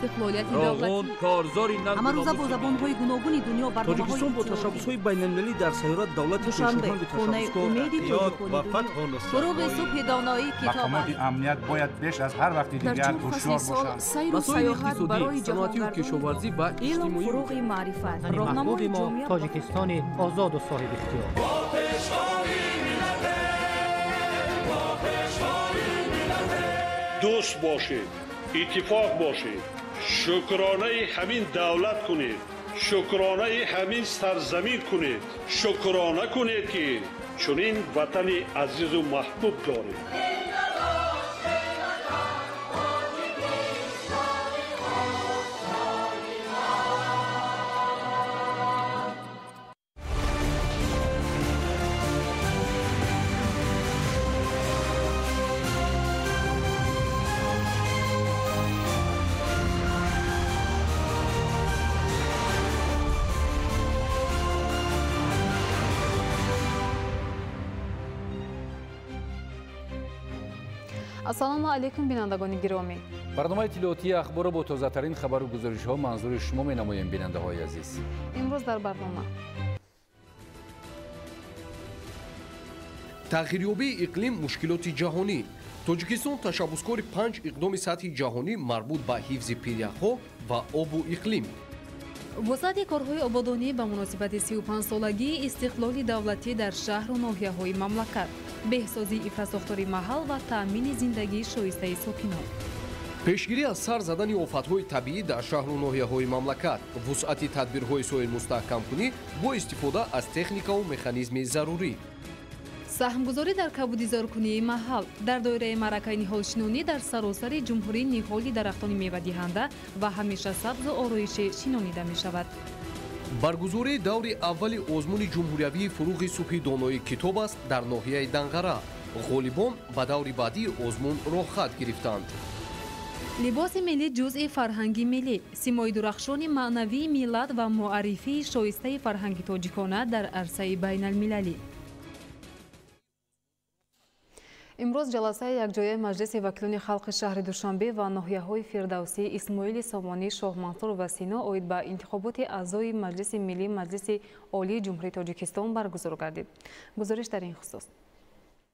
استقلالیت راغون دولتی. کارزاری همه روزه با زبان‌های گوناگون دنیا برنامه‌های تاجیکستان با تشبس‌های بین‌المللی در سیارت دولت دوشنبه پیشنهاد خونه امید یاد تاجیکان و دنیا. فتح نصرت فروغ صبح دانایی کتاب مقامات است. امنیت باید بیش از هر وقت در دیگر چون هوشیار فصل سال باشند. سیر و مسائل سیاحت برای اقتصادی، صنعتی و کشاورزی و علم اجتماعی فروغ معرفت محبوب راهنمای ما جامعه تاجیکستان آزاد و صاحب اختیار. دوست باشید، اتفاق باشید، شکرانه همین دولت کنید، شکرانه همین سرزمین کنید، شکرانه کنید که چنین وطن عزیز و محبوب دارید. ассалому алайкум бинандагони гиромӣ. барномаи иттилоотии ахбор бо тозатарин хабару гузоришҳо манзури шумо менамоем бинандаҳои азиз. имрӯз дар барнома тағйирёбии иқлим мушкилоти ҷаҳонӣ. тоҷикистон ташаббускори 5 иқдоми сатҳи ҷаҳонӣ марбут ба ҳифзи пиряхҳо ва обу иқлим. вусъати корҳои ободонӣ ба муносибати 35-солагии истиқлоли давлатӣ дар шаҳру ноҳияҳои мамлакат, беҳсозии инфрасохтори маҳал ва таъмини зиндагии шоистаи сокинон. пешгирӣ аз сар задани офатҳои табиӣ дар шаҳру ноҳияҳои мамлакат, вусъати тадбирҳои соилмустаҳкамкунӣ бо истифода аз техникаву механизми зарурӣ. саҳмгузорӣ дар кабудизоркунии маҳал дар доираи маъракаи ниҳолшинонӣ дар саросари ҷумҳурӣ ниҳоли дарахтони мевадиҳанда ва ҳамеша сабзу ороишӣ шинонида мешавад. баргузории даври аввали озмуни ҷумҳуриявии фуруғи субҳи доноӣ китоб аст дар ноҳияи Данғара. ғолибон ба даври баъдии озмун роҳхат гирифтанд. либоси миллӣ ҷузъи фарҳанги миллӣ, симои дурахшони маънавии миллат ва муаррифии шоистаи фарҳанги тоҷикона дар арсаи байналмилалӣ. имрӯз ҷаласаи якҷояи маҷлиси вакилони халқи шаҳри душанбе ва ноҳияҳои фирдавсӣ исмоили somонӣ, шоҳмансур ва сино оид ба интихоботи аъзои маҷлиси миллӣ маҷлиси олии ҷумҳурии тоҷикистон баргузор гардид. гузориш дар ин хусус.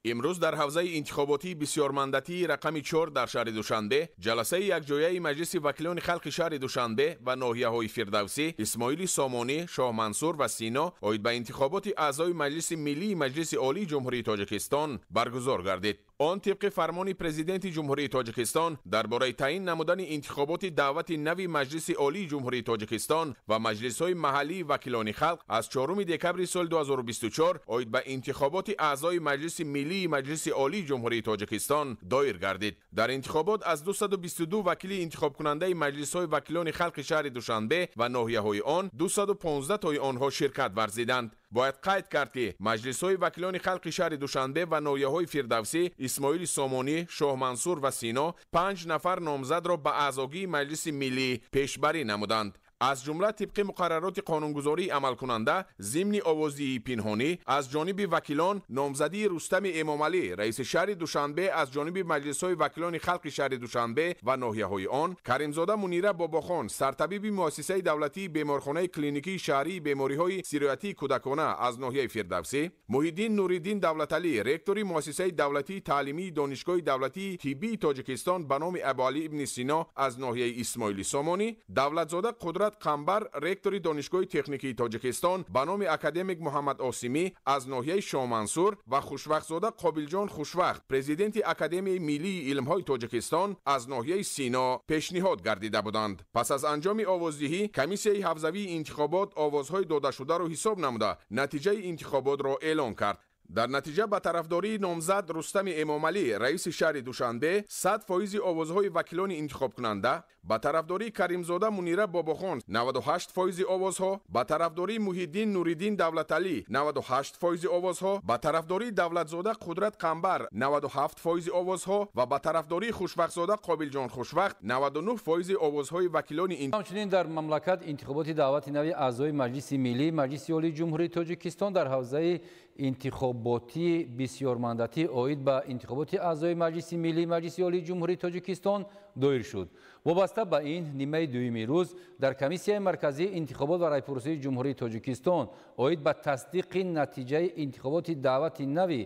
امروز در حوزه انتخاباتی بسیارمندتی رقم 4 در شهر دوشنبه جلسه یکجایی مجلس وکیلان خلق شهر دوشنبه و ناحیه‌های فردوسی اسماعیل سامانی، شاه منصور و سینا آید به انتخابات اعضای مجلس ملی مجلس عالی جمهوری تاجیکستان برگزار گردید. آن طبق فرمان پرزیدنت جمهوری تاجیکستان درباره تعیین نمودن انتخابات دعوت نوی مجلس عالی جمهوری تاجیکستان و مجلس‌های محلی وکیلان خلق از 4 دکمبر سال 2024 آید به انتخابات اعضای مجلس ملی مجلس عالی جمهوری تاجیکستان دایر گردید. در انتخابات از 222 وکیل انتخاب کننده مجلس‌های وکیلان خلق شهر دوشنبه و ناحیه‌های آن 215 تای آنها شرکت ورزیدند. باید قید کرد که مجلس‌های وکیلان خلق شهر دوشنبه و ناحیه‌های فردوسی اسماعیل سامانی، شاه منصور و سینا 5 نفر نامزد را به اعضایی مجلس ملی پیشبری نمودند. از جمله طبق مقررات قانونگذاری عمل کننده ضمن آوازی پنهانی از جانب وکیلان نامزدی رستم امامعلی رئیس شهر دوشنبه از جانب مجلس‌های وکیلان خلق شهر دوشنبه و ناحیه‌های آن، کریمزاده منیره باباخان سرطبیب مؤسسه دولتی بیمارخانه کلینیکی شهری بیماری‌های سیرایتی کودکانه از ناحیه فردوسی، محیدین نوریدین دولتعلی رکتور مؤسسه دولتی تعلیمی دانشگاه دولتی طبی تاجیکستان به نام ابوعلی ابن سینا از ناحیه اسماعیل سامانی، دولتزاده قدرت قنبر رکتور دانشگاه تکنیکی تاجیکستان به نام اکادمیک محمد آسیمی از ناحیه شاه منصور و خوشوقت‌زاده قابلجان خوشوقت پرزیدنت اکادمی ملی علم‌های تاجیکستان از ناحیه سینا پیشنهاد گردیده بودند. پس از انجام آوازدهی کمیسیه حوزوی انتخابات آوازهای داده شده را حساب نموده نتیجه انتخابات را اعلام کرد. در نتیجه به طرفداری نامزد رستم امامعلی رئیس شهر دوشنبه 100% آوازهای وکیلان انتخاب کننده، به طرفداری کریمزاده منیره باباخان 98% آوازها، به طرفداری محیدین نوریدین دولتعلی 98% آوازها، به طرفداری دولتزاده قدرت قنبر 97% آوازها و به طرفداری خوشوقت‌زاده قابلجان خوشوقت 99% آوازهای وکیلان همچنین در مملکت انتخابات دعوت نوی اعضای مجلس ملی مجلس عالی جمهوری تاجیکستان در حوزه انتخاباتی بسیارمندتی آید به انتخابات اعضای مجلس ملی مجلس عالی جمهوری تاجیکستان доир шуд. вобаста ба ин нимаи дуюми рӯз дар комиссияи марказии интихобот ва райпурсии ҷумҳурии тоҷикистон оид ба тасдиқи натиҷаи интихоботи даъвати нави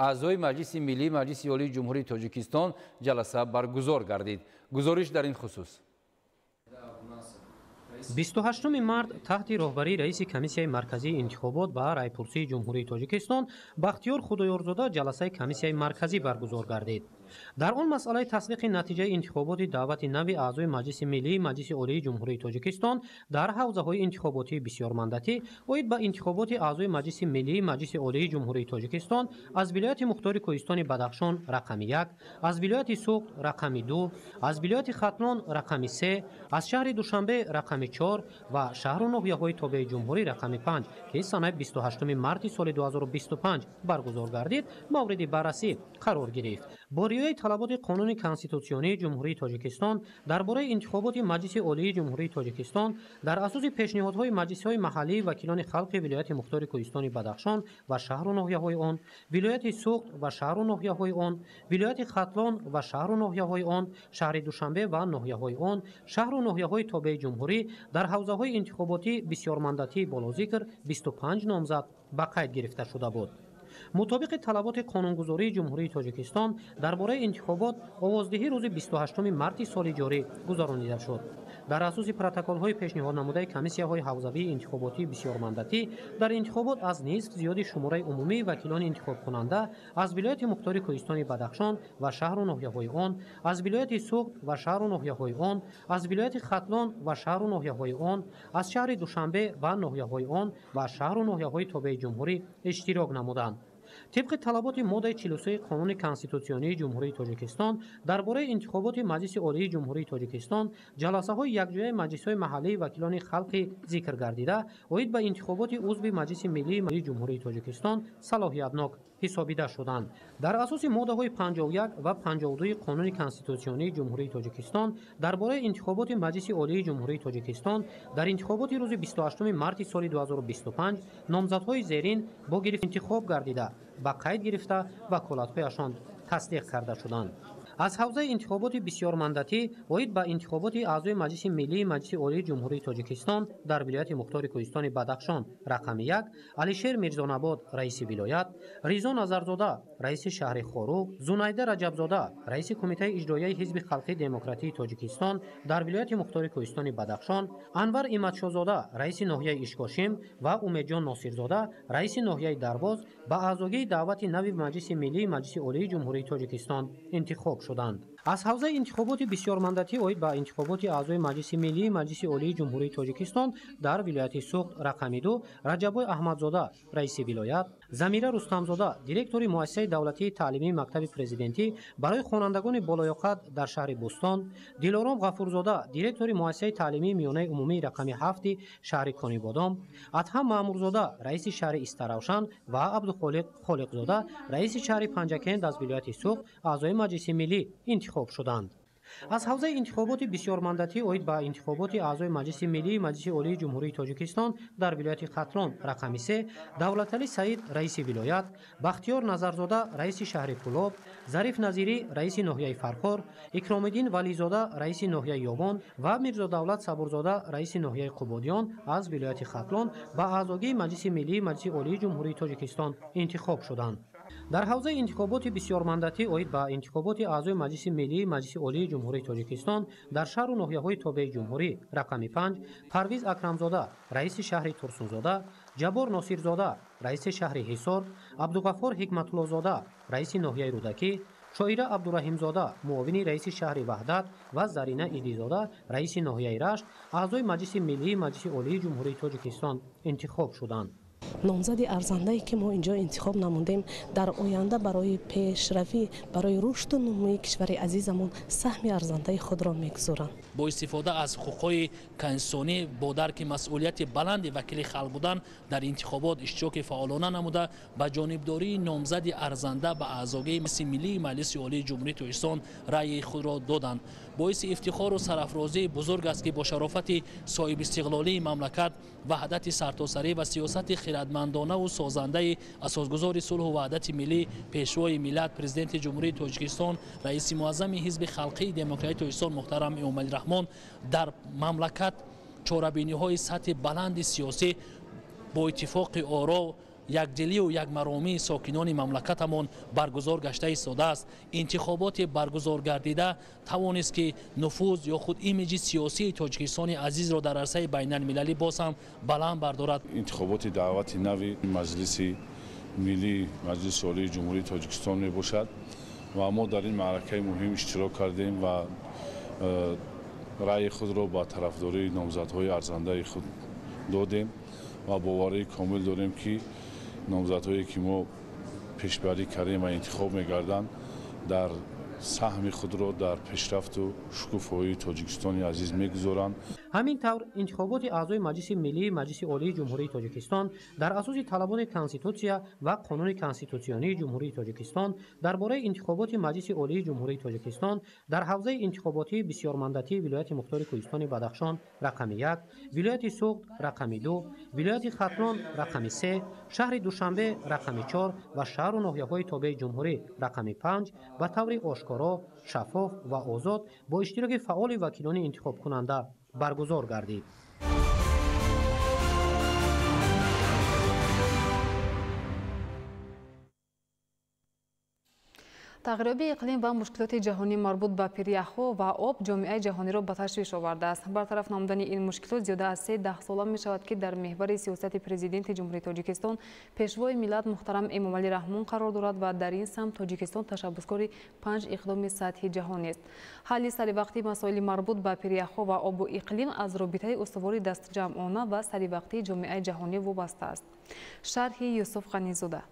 аъзои маҷлиси миллии маҷлиси олии ҷумҳурии тоҷикистон ҷаласа баргузор гардид. гузориш дар ин хусус. 28 март таҳти роҳбарии раиси комиссияи марказии интихобот ва райпурсии ҷумҳурии тоҷикистон бахтиёр худоёрзода ҷаласаи комиссияи марказӣ баргузор гардид. дар он масъалаи тасдиқи натиҷаи интихоботи даъвати нави аъзои маҷлиси миллии маҷлиси олии ҷумҳурии тоҷикистон дар ҳавзаҳои интихоботии бисёрмандатӣ оид ба интихоботи аъзои маҷлиси миллии маҷлиси олии ҷумҳурии тоҷикистон аз вилояти мухтори кӯҳистони Бадахшон рақами 1, аз вилояти Суғд рақами 2, аз вилояти Хатлон рақами 3, аз шаҳри Душанбе рақами 4 ва шаҳру ноҳияҳои тобеи ҷумҳурӣ рақами 5 ки санаи 28 марти соли 2025 баргузор гардид мавриди баррасӣ қарор гирифт. бо риояи талаботи қонуни конститутсионии ҷумҳурии тоҷикистон дар бораи интихоботи маҷлиси олии ҷумҳурии тоҷикистон дар асоси пешниҳодҳои маҷлисҳои маҳаллии вакилони халқи вилояти мухтори кӯҳистони Бадахшон ва шаҳру ноҳияҳои он, вилояти Суғд ва шаҳру ноҳияҳои он, вилояти Хатлон ва шаҳру ноҳияҳои он, шаҳри Душанбе ва ноҳияҳои он, шаҳру ноҳияҳои тобеи ҷумҳурӣ дар ҳавзаҳои интихоботӣ бисёрмандатии болозикр 25 номзад ба қайд гирифта шуда буд. мутобиқи талаботи қонунгузории ҷумҳурии тоҷикистон дар бораи интихобот овоздиҳӣ рӯзи 28 марти соли ҷорӣ гузаронида шуд. дар асоси протоколҳои пешниҳоднамудаи комиссияҳои ҳавзавии интихоботии бисёрмандатӣ дар интихобот аз нисф зиёди шумораи умумии вакилони интихобкунанда аз вилояти мухтори кӯҳистони Бадахшон ва шаҳру ноҳияҳои он, аз вилояти Суғд ва шаҳру ноҳияҳои он, аз вилояти Хатлон ва шаҳру ноҳияҳои он, аз шаҳри Душанбе ва ноҳияҳои он ва шаҳру ноҳияҳои тобеи ҷумҳурӣ иштирок намуданд. طبق طلبات ماده 43 قانون کنستیتوسیونی جمهوری تاجیکستان درباره انتخابات مجلس عالی جمهوری تاجیکستان جلسه‌های یکجای مجلس‌های محلی وکیلان خلق ذکر گردیده اوید به انتخابات عضو مجلس ملی جمهوری تاجیکستان صلاحیتناک حسابیده شدند. در اساس ماده‌های 51 و 52 قانون کنستیتوسیونی جمهوری تاجیکستان درباره انتخابات مجلس عالی جمهوری تاجیکستان در انتخابات روز 28 مارس سال 2025 نامزدهای زیرین با گرفت انتخاب گردیده با قید گرفته وکالت‌هایشان تصدیق کرده شدند. از حوزه انتخابات بسیار مندتی اوید به انتخابات اعضای مجلس ملی مجلس عالی جمهوری تاجیکستان در ولایت مختار کوهستان بدخشان رقم 1 علیشیر میرزان‌آباد رئیس ولایت، ریزا نظرزاده رئیس شهر خاروق، زنیده رجبزاده رئیس کمیته اجرایی حزب خلقی دموکراتی تاجیکستان در ولایت مختار کوهستان بدخشان، انور ایمتشاهزاده رئیس ناحیه اشکاشم و امیدجان ناصرزاده رئیس ناحیه درباز به اعضای دعوت نوی مجلس ملی مجلس عالی جمهوری تاجیکستان انتخاب شدند. از حوزه انتخابات بسیار مندتی اوید به انتخابات اعضای مجلس ملی مجلس عالی جمهوری تاجیکستان در ولایت سوخت رقم 2 رجبای احمدزاده رئیس ولایت، زمیره رستمزاده دیرکتور مؤسسه دولتی تعلیمی مکتب پرزیدنتی برای خوانندگان بالایاقد در شهر بوستان، دلارام غفورزاده دیرکتور مؤسسه تعلیمی میانه عمومی رقم 7 شهر کانیبادام، ادهم مامورزاده رئیس شهر استراوشان و عبدالخالق خالقزاده رئیس شهر پنجکند از ولایت سوخت اعضای مجلس ملی انتخاب شدند. از حوزه انتخابات بسیار مندتی اوید به انتخابات اعضای مجلس ملی مجلس عالی جمهوری تاجیکستان در ولایت خطلان رقم 3 دولتعلی سعید رئیس ولایت، بختیار نظرزاده رئیس شهر پولاب، ظریف نظیری رئیس ناحیه فرخار، اکرام‌الدین ولیزاده رئیس ناحیه یابان و میرزا دولت صبورزاده رئیس ناحیه قبادیان از ولایت خطلان به اعضای مجلس ملی مجلس عالی جمهوری تاجیکستان انتخاب شدند. در حوزه انتخابات بسیار مندتی اوید به انتخابات اعضای مجلس ملی مجلس عالی جمهوری تاجیکستان در شهر و ناحیه‌های تابع جمهوری رقم 5 پرویز اکرمزاده رئیس شهر ترسونزاده، جبار ناصرزاده رئیس شهر حصار، عبدالغفار حکمت‌الله‌زاده رئیس ناحیه رودکی، شایره عبدالرحیمزاده معاون رئیس شهر وحدت و زرینه ایدیزاده رئیس ناحیه رشت اعضای مجلس ملی مجلس عالی جمهوری تاجیکستان انتخاب شدند. نامزد ارزنده‌ای که ما اینجا انتخاب نمودیم در آینده برای پیشروی برای رشد و نموی کشور عزیزمون سهم ارزنده خود را می‌گذارند. با استفاده از حقوق انسانی با درک مسئولیت بلند وکیل خلق بودن در انتخابات اشتراک فعالانه نموده به جانبداری نامزد ارزنده به اعضای مجلس ملی مجلس عالی جمهوری تاجیکستان رأی خود را دادند. باعث افتخار و سرافرازی بزرگ است که با شرافت صاحب استقلالی مملکت وحدت سرتاسری و سیاست خردمندانه و سازنده اساسگذار صلح و وحدت ملی پیشوای ملت پرزیدنت جمهوری تاجیکستان رئیس معظم حزب خلقی دموکراسی تاجیکستان محترم امامعلی رحمان در مملکت چاره‌بینی‌های سطح بلند سیاسی با اتفاق آرا یکدلی و یک مرامی ساکنان مملکتمان برگزار گشته ایستاده است. انتخابات برگزار گردیده توانست که نفوذ یا خود ایمیج سیاسی تاجیکستان عزیز را در عرصه بین المللی باز هم بلند بردارد. انتخابات دعوت نوی مجلس ملی مجلس عالی جمهوری تاجیکستان می باشد و ما در این معرکه مهم اشتراک کردیم و رأی خود را با طرفداری نامزدهای ارزنده خود دادیم و باوری کامل داریم که نامزدهایی که ما پیشبری کردیم و انتخاب می‌گردند در سهم خود را در پیشرفت و شکوفایی تاجیکستان عزیز می‌گذارند. همین طور انتخابات اعضای مجلس ملی مجلس عالی جمهوری تاجیکستان در اساس طلبات کنستیتوسیا و قانون کنستیتوسیونی جمهوری تاجیکستان درباره انتخابات مجلس عالی جمهوری تاجیکستان در حوزه انتخاباتی بسیارمندتی ولایت مختار کوهستان بدخشان رقم 1، ولایت سوغد رقم 2، ولایت ختلان رقم 3، شهر دوشنبه رقم 4 و شهر و ناحیه‌های تابع جمهوری رقم 5 به طور آشکارا، شفاف و آزاد با اشتراک فعال وکیلان انتخاب کننده برگزار گردید. تغییرات اقلیم و مشکلات جهانی مربوط به پریخو و آب جامعه جهانی را به تشویش آورده است. برطرف نمودن این مشکلات زیاده از 13 سال می شود که در محور سیاست پرزیدنت جمهوری تاجیکستان پیشوای ملت محترم امامعلی رحمان قرار دارد و در این سمت تاجیکستان تشبثکار 5 اقدام سطحی جهانی است. حل سریوقتی مسائل مربوط به پریخو و آب و اقلیم از رابطه استواری دست جمعانه و سریوقتی جامعه جهانی وابسته است. شرح یوسف غنی‌زاده.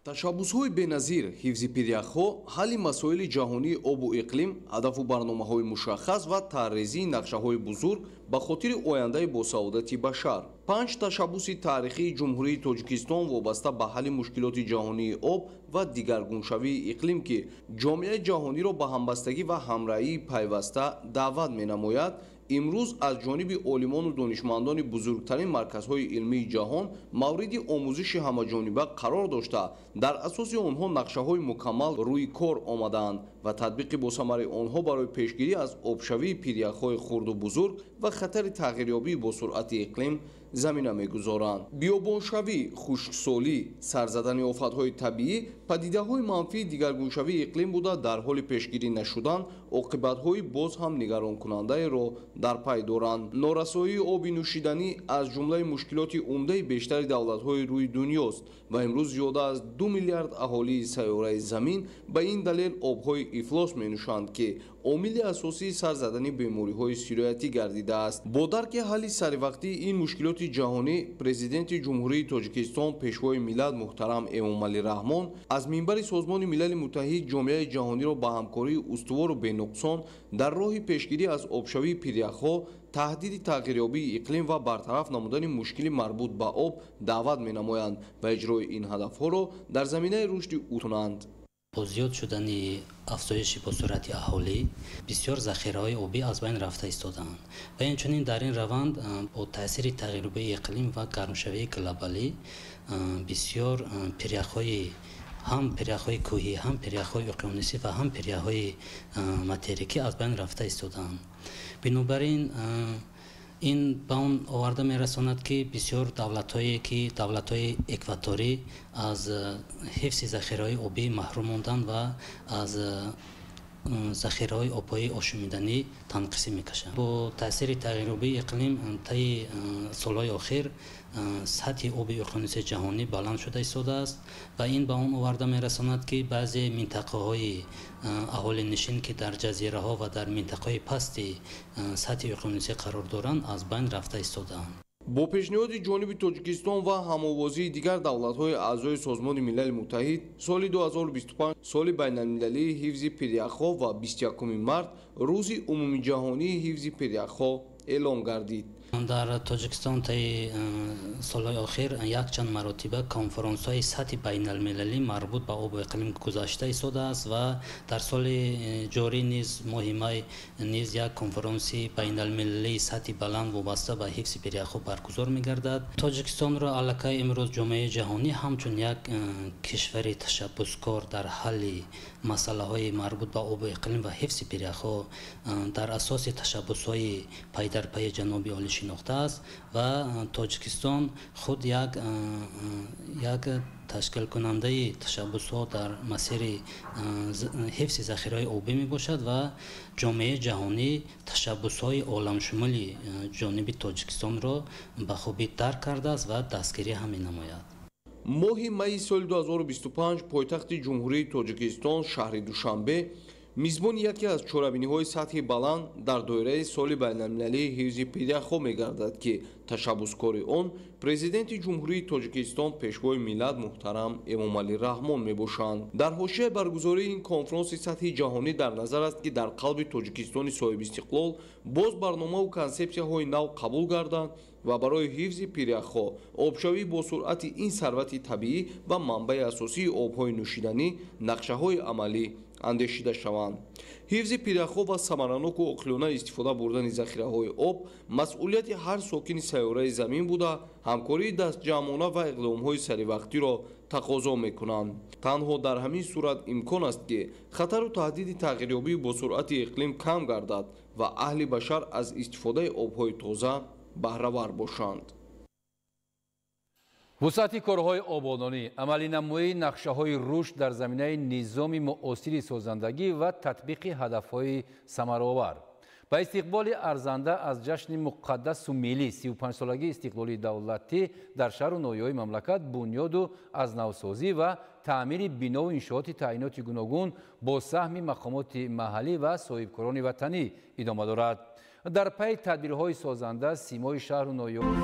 ташаббусҳои беназир ҳифзи пиряхҳо ҳалли масоили ҷаҳонии обу иқлим ҳадафу барномаҳои мушаххас ва таррезии нақшаҳои бузург ба хотири ояндаи босаодати башар. 5 ташаббуси таърихии ҷумҳурии тоҷикистон вобаста ба ҳалли мушкилоти ҷаҳонии об ва дигаргуншавии иқлим ки ҷомеаи ҷаҳониро ба ҳамбастагӣ ва ҳамраҳии пайваста даъват менамояд имрӯз аз ҷониби олимону донишмандони бузургтарин марказҳои илмии ҷаҳон мавриди омӯзиши ҳамаҷониба қарор дошта дар асоси онҳо нақшаҳои мукаммал рӯи кор омадаанд ва татбиқи босамари онҳо барои пешгирӣ аз обшавии пиряхҳои хурду бузург ва хатари тағйирёбӣ бо суръати иқлим замина мегузоранд. биёбоншавӣ, хушксолӣ, сарзадани офатҳои табиӣ падидаҳои манфии дигаргуншавии иқлим буда дар ҳоли пешгирӣ нашудан оқибатҳои боз ҳам нигаронкунандаеро дар пай доранд. норасоии оби нӯшиданӣ аз ҷумлаи мушкилоти умдаи бештари давлатҳои рӯи дуньёст ва имрӯз зиёда аз 2 миллиард аҳолии сайёраи замин ба ин далел обҳои ифлос менӯшанд ки омили асосии сар задани бемориҳои сироятӣ гардидааст. бо дарки ҳалли саривақтии ин мушкилоти ҷаҳонӣ президенти ҷумҳурии тоҷикистон пешвои миллат муҳтарам эмомалӣ раҳмон аз минбари созмони милали муттаҳид ҷомеаи ҷаҳониро ба ҳамкории устувору бенуқсон дар роҳи пешгирӣ аз обшавии пиряхҳо, таҳдиди тағйирёбии иқлим ва бартараф намудани мушкили марбут ба об даъват менамоянд ва иҷрои ин ҳадафҳоро дар заминаи рушди утунанд. бо зиёд шудани афзоиши босуръати аҳолӣ бисёр захираҳои обӣ аз байн рафта истодаанд ва инчунин дар ин раванд бо таъсири тағйирёбии иқлим ва гармшавии глобалӣ бисёр пиряхҳои ҳам пиряхҳои кӯҳӣ, ҳам пиряхҳои уқёнусӣ ва ҳам пиряхҳои материкӣ аз байн рафта истодаанд. бинобар ин ин ба он оварда мерасонад ки бисёр давлатҳое ки давлатҳои экваторӣ аз ҳифзи захираҳои обӣ маҳрум монданд ва аз захираҳои обҳои ошумиданӣ танқисӣ мекашанд. бо таъсири тағйирёбии иқлим таи солҳои охир сатҳи оби уқёнусии ҷаҳонӣ баланд шуда истодааст ва ин ба он оварда мерасонад ки баъзе минтақаҳои аҳолинишин ки дар ҷазираҳо ва дар минтақаҳои пасти сатҳи уқёнусӣ қарор доранд аз байн рафта истодаанд. бо пешниҳоди ҷониби тоҷикистон ва ҳамовозии дигар давлатҳои аъзои созмони милали муттаҳид соли 2025 соли байналмилалии ҳифзи пиряхҳо ва 21 март рӯзи умумиҷаҳонии ҳифзи пиряхҳо эълон гардид. در تاجیکستان طی سالهای اخیر یک چند مراتبه کنفرانس‌های سطح بین‌المللی مربوط به آب و اقلیم گذاشته ایستاده است و در سال جاری نیز ماه می نیز یک کنفرانس بین‌المللی سطح بلند وابسته به حفظ پریخو برگزار می‌گردد. تاجیکستان را الکی امروز جامعه جهانی همچون یک کشور تشبثکار در حل مسائل مربوط به آب و اقلیم و حفظ پریخو در اساس تشبث‌های پی در پی جناب عالی شناخته است و تاجیکستان خود یک تشکیل کننده تشبثات در مسیر حفظ ذخیره‌های آبی می باشد و جامعه جهانی تشبث‌های عالم شمولی جانب تاجیکستان را به خوبی درک کرده است و دستگیری هم نماید. моҳи майи соли 2025 пойтахти ҷумҳурии тоҷикистон шаҳри душанбе мизбони яке аз чорабиниҳои сатҳи баланд дар доираи соли байналмилалии ҳифзи пиряхҳо мегардад ки ташаббускори он президенти ҷумҳурии тоҷикистон пешвои миллат муҳтарам эмомалӣ раҳмон мебошанд. дар ҳошияи баргузории ин конфронси сатҳи ҷаҳонӣ дар назар аст ки дар қалби тоҷикистони соҳибистиқлол боз барномаву консепсияҳои нав қабул гарданд ва барои ҳифзи пиряхҳо обшавӣ бо суръати ин сарвати табиӣ ва манбаи асосии обҳои нӯшиданӣ нақшаҳои амалӣ андешида шаванд. ҳифзи пиряхҳо ва самараноку оқилона истифода бурдани захираҳои об масъулияти ҳар сокини сайёраи замин буда ҳамкории дастҷамъона ва иқдомҳои саривақтиро тақозо мекунанд. танҳо дар ҳамин сурат имкон аст ки хатару таҳдиди тағйирёбӣ бо суръати иқлим кам гардад ва аҳли башар аз истифодаи обҳои тоза баҳравар бошанд. вусъати корҳои ободонӣ, амалинамоии нақшаҳои рушд дар заминаи низоми муосири созандагӣ ва татбиқи ҳадафҳои самаровар. ба истиқболи арзанда аз ҷашни муқаддасу миллӣ 35-солагии истиқлолии давлатӣ дар шаҳру ноҳияҳои мамлакат бунёду азнавсозӣ ва таъмири бинову иншооти таъиноти гуногун бо саҳми мақомоти маҳаллӣ ва соҳибкорони ватанӣ идома дорад. дар пай тадбирҳои созанда симои шаҳру ноҳияҳои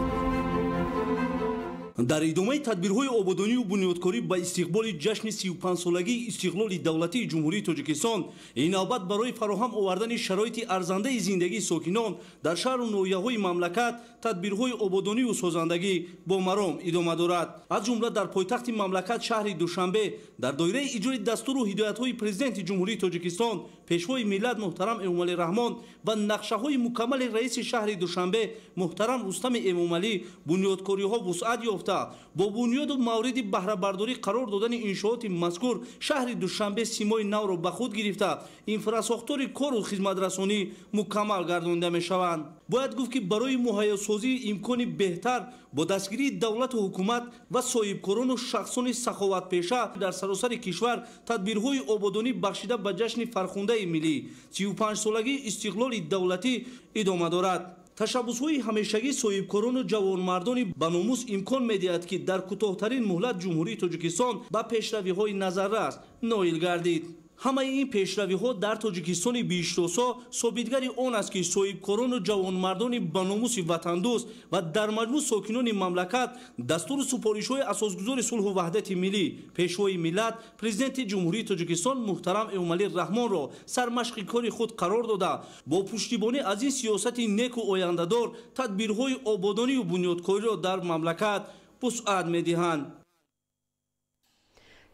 дар идомаи тадбирҳои ободонию бунёдкорӣ ба истиқболи ҷашни 35-солагии истиқлоли давлатии ҷумҳурии тоҷикистон ин навбат барои фароҳам овардани шароити арзандаи зиндагии сокинон дар шаҳру ноҳияҳои мамлакат тадбирҳои ободонию созандагӣ бо маром идома дорад. аз ҷумла дар пойтахти мамлакат шаҳри душанбе дар доираи иҷрои дастуру ҳидоятҳои президенти ҷумҳурии тоҷикистон пешвои миллат муҳтарам эмомалӣ раҳмон ва нақшаҳои мукаммали раиси шаҳри душанбе муҳтарам рустами эмомалӣ бунёдкориҳо вусъат ёфта бо бунёду мавриди баҳрабардорӣ қарор додани иншооти мазкур шаҳри душанбе симои навро ба худ гирифта инфрасохтори кору хизматрасонӣ мукаммал гардонида мешаванд. бояд гуфт ки барои муҳайёсозии имкони беҳтар бо дастгирии давлату ҳукумат ва соҳибкорону шахсони саховатпеша дар саросари кишвар тадбирҳои ободонӣ бахшида ба ҷашни фархундаи миллӣ 35-солагии истиқлоли давлатӣ идома дорад. ташаббусҳои ҳамешагии соҳибкорону ҷавонмардони ба номус имкон медиҳад ки дар кӯтоҳтарин муҳлат ҷумҳурии тоҷикистон ба пешравиҳои назаррас ноил гардид. ҳамаи ин пешравиҳо дар тоҷикистони биштосо собитгари он аст ки соҳибкорону ҷавонмардони ба номуси ватандӯст ва дар маҷмӯъ сокинони мамлакат дастуру супоришҳои асосгузори сулҳу ваҳдати миллӣ пешвои миллат президенти ҷумҳурии тоҷикистон муҳтарам эмомалӣ раҳмонро сармашқи кори худ қарор дода бо пуштибонӣ аз ин сиёсати неку ояндадор тадбирҳои ободонию бунёдкориро дар мамлакат вусъат медиҳанд.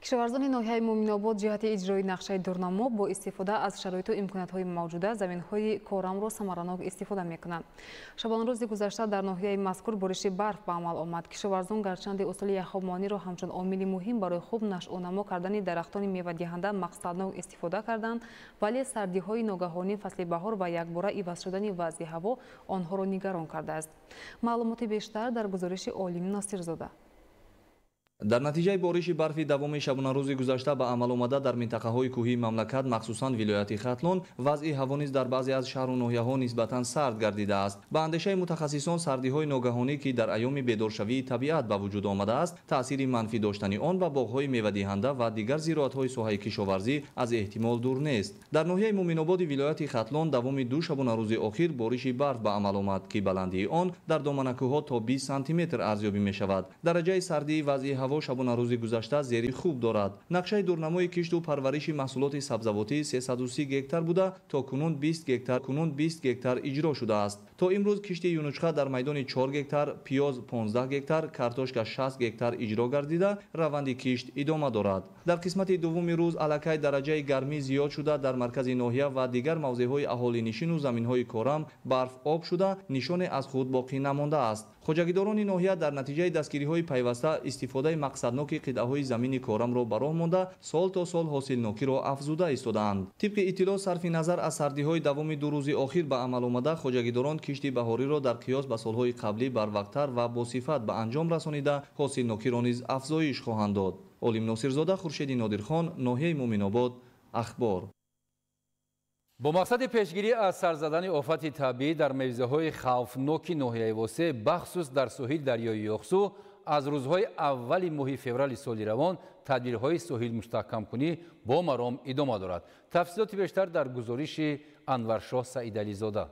кишоварзони ноҳияи муъминобод ҷиҳати иҷрои нақшаи дурнамо бо истифода аз шароиту имкониятҳои мавҷуда заминҳои корамро самаранок истифода мекунанд. шабонарӯзи гузашта дар ноҳияи мазкур бориши барф ба амал омад. кишоварзон гарчанди усули яхобмониро ҳамчун омили муҳим барои хуб нашъунамо кардани дарахтони мевадиҳанда мақсаднок истифода карданд, вале сардиҳои ногаҳонӣ фасли баҳор ва якбора иваз шудани вазъи ҳаво онҳоро нигарон кардааст. маълумоти бештар дар гузориши Олим Носирзода. дар натиҷаи бориши барфи давоми шабонарӯзи гузашта ба амал омада дар минтақаҳои кӯҳии мамлакат махсусан вилояти Хатлон вазъи ҳаво низ дар баъзе аз шаҳру ноҳияҳо нисбатан сард гардидааст. ба андешаи мутахассисон сардиҳои ногаҳонӣ ки дар айёми бедоршавии табиат ба вуҷуд омадааст таъсири манфӣ доштани он ба боғҳои мевадиҳанда ва дигар зироатҳои соҳаи кишоварзӣ аз эҳтимол дур нест. дар ноҳияи муъминободи вилояти Хатлон давоми ду шабонарӯзи охир бориши барф ба амал омад ки баландии он дар доманакӯҳҳо то 20 сантиметр арзёбӣ мешавад. дараҷаи сардии вазъи ҳаво ҳаво шабона рӯзи гузашта зери хуб дорад. нақшаи дурнамои кишту парвариши маҳсулоти сабзавотӣ 330 гектар буда то кунун 20 гектар иҷро шудааст. то имрӯз кишти юнучқа дар майдони 4 гектар, пиёз 15 гектар, картошка 60 гектар иҷро гардида раванди кишт идома дорад. дар қисмати дуввуми рӯз аллакай дараҷаи гармӣ зиёд шуда дар маркази ноҳия ва дигар мавзеъҳои аҳолинишину заминҳои корам барф об шуда нишоне аз худ боқӣ намондааст. хоҷагидорони ноҳия дар натиҷаи дастгириҳои пайваста истифодаи мақсадноки қитъаҳои замини корамро ба роҳ монда сол то сол ҳосилнокиро афзуда истодаанд. тибқи иттилоъ сарфи назар аз сардиҳои давоми ду рӯзи охир ба амал омада хоҷагидорон кишти баҳориро дар қиёс ба солҳои қаблӣ барвақттар ва босифат ба анҷом расонида ҳосилнокиро низ афзоиш хоҳанд дод. олим носирзода, хуршеди нодирхон, ноҳияи муъминобод, ахбор. бо мақсади пешгирӣ аз сар задани офати табиӣ дар мавзеъҳои хавфноки ноҳияи восеъ бахусус дар соҳили дарёи ёхсу аз рӯзҳои аввали моҳи феврали соли равон тадбирҳои соҳилмустаҳкамкунӣ бо маром идома дорад. тафсилоти бештар дар гузориши Анваршоҳ Саидализода.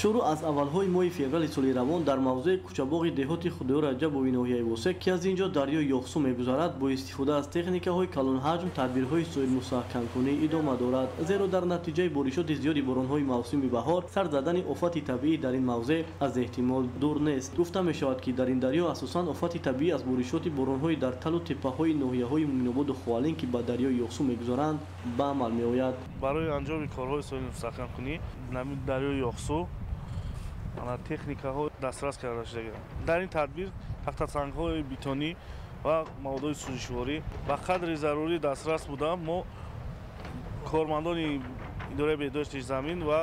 шуруъ аз аввалҳои моҳи феврали соли равон дар мавзеъи кӯчабоғи деҳоти Худоё Раҷабови ноҳияи восеъ ки аз инҷо дарёи ёхсу мегузарад бо истифода аз техникаҳои калонҳаҷм тадбирҳои соҳилмустаҳкамкунӣ идома дорад, зеро дар натиҷаи боришоти зиёди боронҳои мавсими баҳор сар задани офати табиӣ дар ин мавзеъ аз эҳтимол дур нест. гуфта мешавад ки дар ин дарё асосан офати табиӣ аз боришоти боронҳои дар талу теппаҳои ноҳияҳои Муъминободу Хуалин ки ба дарёи ёхсу мегузаранд ба амал меояд. барои анҷоми корҳои соҳилмустаҳкамкунӣ намуди дарёи ёхсу техникаҳо дастрас карда шуда. дар ин тадбир тахтасангҳои бетонӣ ва маводҳои сӯзишворӣ ба қадри зарурӣ дастрас буда мо кормандони идораи беҳдошти замин ва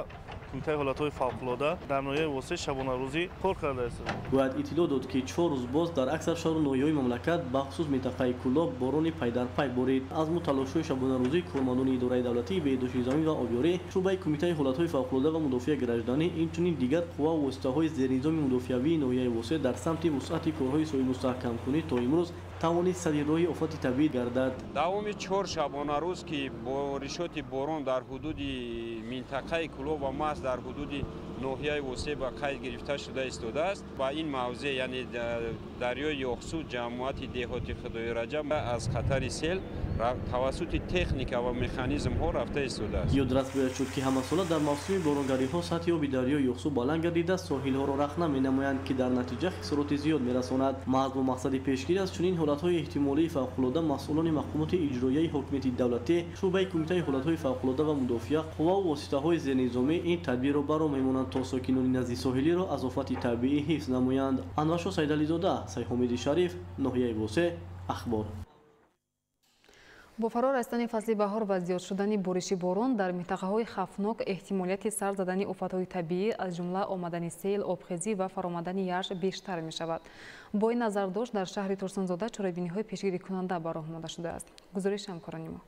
кумитаи ҳолатҳои фавқулода дар ноҳияи восеъ шабонарӯзӣ кор карда истодем. бояд иттилоъ дод ки 4 рӯз боз дар аксар шаҳру ноҳияҳои мамлакат бахусус минтақаи Кӯлоб борони пайдарпай борид. аз мо талошҳои шабонарӯзии кормандони идораи давлатии беҳдошти замин ва обёрӣ, шуъбаи кумитаи ҳолатҳои фавқулода ва мудофиаи гражданӣ, инчунин дигар қувва ва воситаҳои зернизоми мудофиавии ноҳияи восеъ дар самти вусъати корҳои соҳилмустаҳкамкунӣ то имрӯз тавонист садироҳи офати табиӣ гардад. давоми 4 шабонарӯз ки боришоти борон дар ҳудуди минтақаи Кӯлоб ва маҳз дар ҳудуди ноҳияи восеъ ба қайд гирифта шуда истодааст. ба ин мавзеъ яъне дарёи ёхсу ҷамоати деҳоти Худоё Раҷаб аз хатари сел тавассути техника ва механизмҳо рафта истодааст. ёдрас бояд шуд ки ҳамасола дар мавсими боронгариҳо сатҳи оби дарёи ёхсу баланд гардида соҳилҳоро рахна менамоянд ки дар натиҷа хисороти зиёд мерасонад. маҳз бо мақсади пешгирӣ аз чунин ҳолатҳои эҳтимолии фавқулода масъулони мақомоти иҷроияи ҳокимияти давлатӣ, шуъбаи кумитаи ҳолатҳои фавқулода ва мудофиа, қувва ва воситаҳои зернизомӣ ин тадбирро баро мемонанд то сокинони назди соҳилиро аз офати табиӣ ҳифз намоянд. Анваршоҳ Саидализода, Сайҳомиди Шариф, ноҳияи восеъ, ахбор. бо фаро расидани фасли баҳор ва зиёд шудани бориши борон дар минтақаҳои хавфнок эҳтимолияти сар задани офатҳои табиӣ аз ҷумла омадани сел, обхезӣ ва фаромадани яш бештар мешавад. бо ин назардошт дар шаҳри Турсунзода чорабиниҳои пешгирикунанда ба роҳ монда шудааст. гузориши ҳамкорони мо.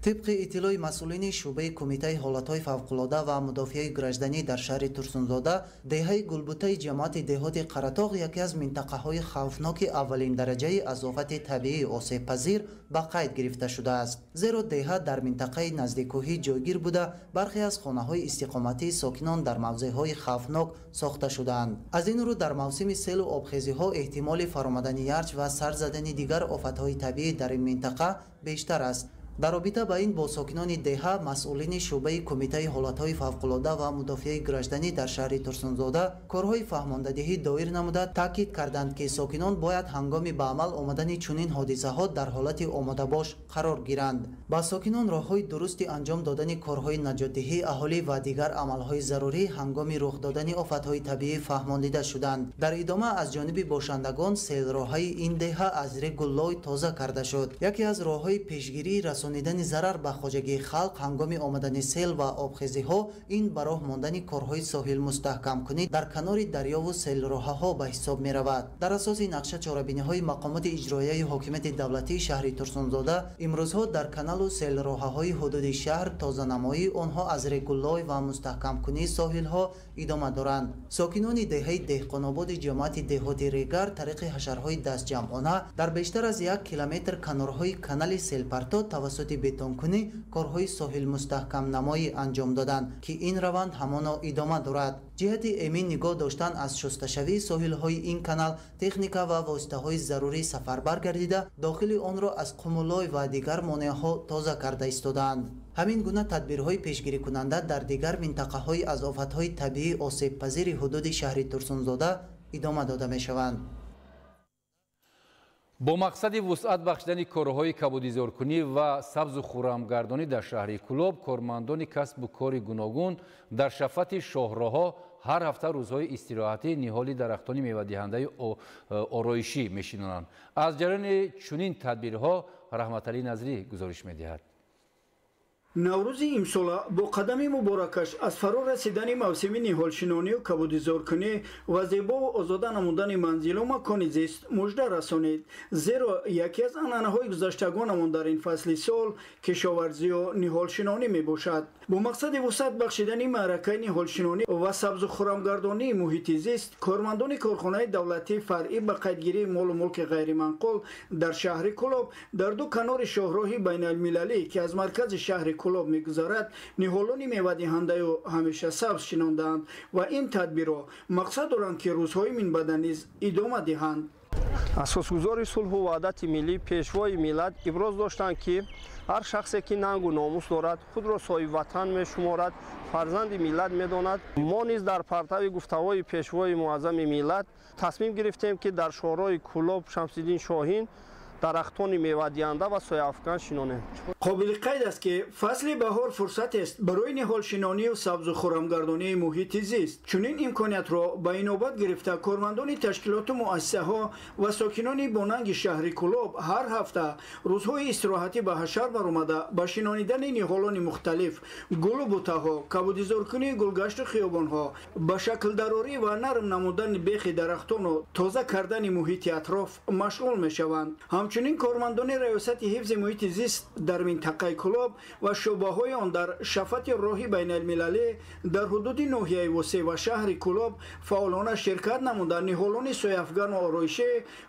طبق اطلاع مسئولین شعبه کمیته حالتهای فوق‌العاده و مدافعین گراجدانی در شهر ترسونزاده، دهه گلبوته جماعت دهات قراتاق یکی از منطقه‌های خوفناک اولین درجه از آفت طبیعی آسیب پذیر به قید گرفته شده است. زیرا دهه در منطقه نزدیکوهی جایگیر بوده، برخی از خانه‌های استقامتی ساکنان در موضع‌های خوفناک ساخته شده‌اند. از این رو در موسم سیل و آبخیزی‌ها احتمال فرآمدن یخ و سر زدن دیگر آفت‌های طبیعی در این منطقه بیشتر است. در رابطه با این با ساکنان دهه، مسئولین شعبه کمیته حالتهای فوق‌العاده و مدافع گراجدانی در شهر ترسونزاده کارهای فهماندهی دایر نموده تاکید کردند که ساکنان باید هنگام به عمل آمدن چنین حادثه‌ها در حالت آماده باش قرار گیرند. با ساکنان راههای درست انجام دادن کارهای نجات‌دهی اهالی و دیگر عملهای ضروری هنگام رخ دادن آفت‌های طبیعی فهمانیده شدند. در ادامه از جانب باشندگان سیل راههای این دهه از رگولای تازه کرده شد. یکی از راههای پیشگیری رسانیدن ضرر به خواجگی خلق هنگام آمدن سیل و آبخیزی‌ها این به راه ماندن کارهای ساحل مستحکم کنی در کنار دریا و سیل راهها به حساب می رود. در اساس نقشه چاره‌بینی‌های مقامات اجرایی حاکمیت دولتی شهر ترسونزاده امروزها در کانال و سیل راههای حدود شهر تازه‌نمایی آنها از رگولای و مستحکم کنی ساحل‌ها ادامه دارند. ساکنان دهه دهقان‌آباد جماعت دهاتی ریگر طریق حشرهای دست جمعانه در بیشتر از 1 کیلومتر کنارهای کانال سیل پرتو توسط بتونکنی کارهای ساحل مستحکم نمایی انجام دادند که این روند همانا ادامه دارد. جهت امین نگاه داشتن از شستشوی ساحل های این کانال تکنیکا و واسطه های ضروری سفربر گردیده داخل آن را از قمولای و دیگر مانعها تازه کرده ایستادند. همین گونه تدبیرهای پیشگیری کننده در دیگر منطقه های از آفتهای طبیعی آسیب پذیر حدود شهر ترسونزاده ادامه داده می شوند. با مقصد وسعت بخشیدن کارهای کبودیزارکنی و سبز و خرمگردانی در شهر کلوب، کارمندان کسب و کار گوناگون در شفت شاهراها هر هفته روزهای استراحتی نهال درختان میوه‌دهنده آرایشی می‌شینانند. از جریان چنین تدبیرها رحمتعلی نظری گزارش می‌دهد. نوروز امسال با قدم مبارکش از فرا رسیدن موسم نهالشینانی و کبودیزارکنی و زیبا و آزاده نمودن منزل و مکان زیست مژده رسانید، زیرا یکی از عنعنه‌های گذشتگانمان در این فصل سال کشاورزی و نهالشینانی می باشد. با مقصد وسعت بخشیدن معرکه نهالشینانی و سبز و خرمگردانی محیط زیست، کارمندان کارخانه دولتی فرعی به قیدگیری مال و ملک غیر منقول در شهر کلوب در دو کنار شاهراه بین المللی که از مرکز شهر کلوب میگذارد نهالان میوه‌دهنده و همیشه سبز شناندند و این تدبیرها مقصد دارند که روزهای من بعد نیز ادامه دهند. اساسگزار صلح و وحدت ملی پیشوای ملت ابراز داشتند که هر شخصی که ننگ و ناموس دارد خود را صاحب وطن میشمارد، فرزند ملت میداند. ما نیز در پرتو گفته‌های پیشوای معظم ملت تصمیم گرفتیم که در شورای کلوب شمس‌الدین شاهین درختان میوه‌دهنده و سایه‌افکن شینانیم. قابل قید است که فصل بهار فرصت است برای نهالشینانی و سبز و خرمگردانی محیط زیست. چنین امکانیت را به اینابت گرفته کارمندان تشکیلات و مؤسسه‌ها و ساکنان باننگ شهر کلوب هر هفته روزهای استراحتی به حشر برآمده به شینانیدن نهالان مختلف، گل و بوته‌ها، کبودیزارکنی گلگشت خیابان‌ها، به شکل دراری و نرم نمودن بیخ درختان و تازه کردن محیط اطراف مشغول می‌شوند. همچنین کارمندان ریاست حفظ محیط زیست در منطقه کلوب و شعبه‌های آن در شفت راه بین المللی در حدود ناحیه وسیع و شهر کلوب فعالانه شرکت نمودند. نهالان سایه‌افکن و آرایشی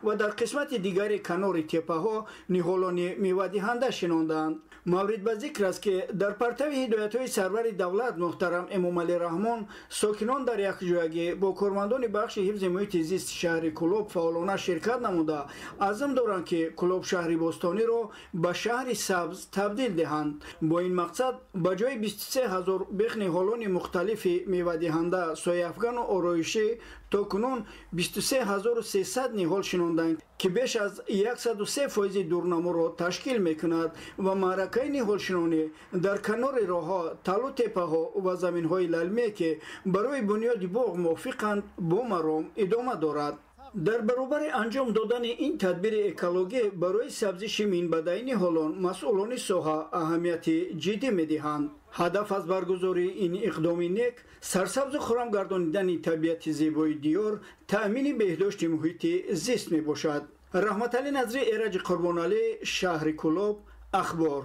و در قسمت دیگر کنار تپه‌ها نهالان میوه‌دهنده شناندند. مورد به ذکر است که در پرتو هدایت‌های سرور دولت محترم امامعلی رحمان ساکنان در یکجایگی با کارمندان بخش حفظ محیط زیست شهر کلوب فعالانه شرکت نموده عزم دارند که کلوب شهر باستانی را به شهر سبز تبدیل دهند. با این مقصد به جای 23000 بیخ نهالان مختلف میوه‌دهنده سایه‌افکن و آرایشی تا کنون 23300 نهال شناندند که بیش از 103% دورنما را تشکیل میکند و معرکه نهالشینانی در کنار راه‌ها، تل و تپه‌ها و زمین‌های للمی که برای بنیاد باغ موافقند با مرام ادامه دارد. در برابر انجام دادن این تدبیر اکولوژی برای سبزش منبع نهالان مسئولان ساحه اهمیت جدی می‌دهند. هدف از برگزاری این اقدام نیک سرسبز و خرمگردانیدن طبیعت زیبای دیار تأمین بهداشت محیط زیست می باشد. رحمتعلی نظری، ایرج قربانعلی، شهر کلوب، اخبار.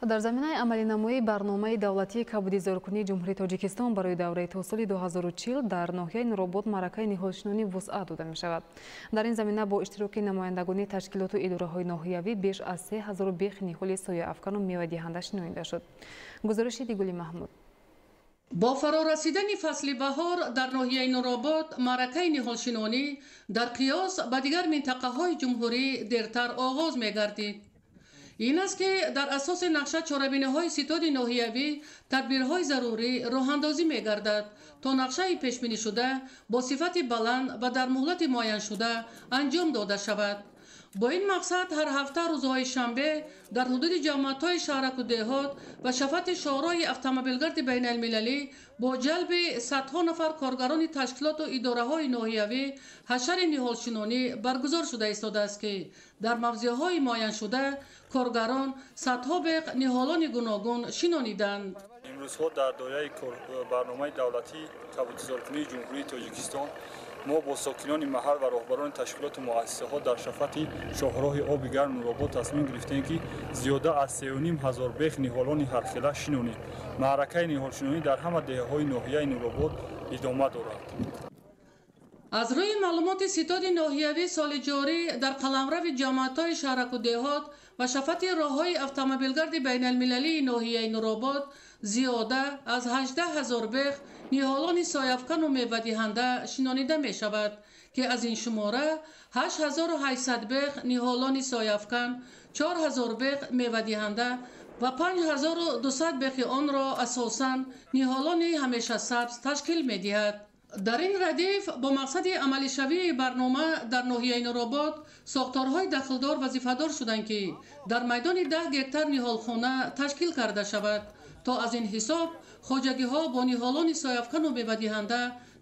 در زمینه عملی نمایی برنامه دولتی کبودیزارکنی جمهوری تاجیکستان برای دوره تا سال 2040 در ناحیه نورآباد معرکه نهالشینانی وسعت داده می شود. در این زمینه با اشتراک نمایندگان تشکیلات و اداره‌های ناحیوی بیش از 3000 بیخ نهال سایه‌افکن و میوه‌دهنده شناخته شد. گزارش دیگلی محمود. با فرا رسیدن فصل بهار در ناحیه نورآباد معرکه نهالشینانی در قیاس به دیگر منطقه‌های جمهوری دیرتر آغاز می‌گردید. این است که در اساس نقشه چاره‌بینی‌های ستاد ناحیوی تدبیرهای ضروری راه‌اندازی می‌گردد تا نقشه پیش‌بینی شده با صفت بلند و در مهلت معین شده انجام داده شود. با این مقصد هر هفته روزهای شنبه در حدود جماعت‌های شهرک و دهات و شفت شاهراه اتومبیلگرد بین المللی با جلب صدها نفر کارگران تشکیلات و اداره‌های ناحیوی حشر نهالشینانی برگزار شده ایستاده است که در موضع‌های معین شده کارگران صدها بیخ نهالان گوناگون شنانیدند. امروزها در دایره برنامه دولتی کبودیزارکنی جمهوری تاجیکستان ما با ساکنان محل و راهبران تشکیلات و مؤسسه‌ها در شفت شاهراه آب گرم نورآباد تصمیم گرفتیم که زیاده از 3500 بیخ نهالان هرخیله شنونیم. معرکه نهالشینانی در همه دهه‌های ناحیه نورآباد ادامه دارد. аз рӯи маълумоти ситоди ноҳиявӣ соли ҷорӣ дар қаламрави ҷамоатҳои шаҳраку деҳот ва шафати роҳҳои автомобилгарди байналмилалии ноҳияи нуробод зиёда аз 18 000 беғ ниҳолони сояфкану мевадиҳанда шинонида мешавад ки аз ин шумора 8800 беғ ниҳолони сояфкан, 4000 беғ мевадиҳанда ва 5200 беғи онро асосан ниҳолони ҳамешасабз ташкил медиҳад. дар ин радиф бо мақсади амалишавии барнома дар ноҳияи нуробод сохторҳои дахлдор вазифадор шуданд ки дар майдони 10 гектар ниҳолхона ташкил карда шавад то аз ин ҳисоб хоҷагиҳо бо ниҳолони сояфкану мевадиҳанда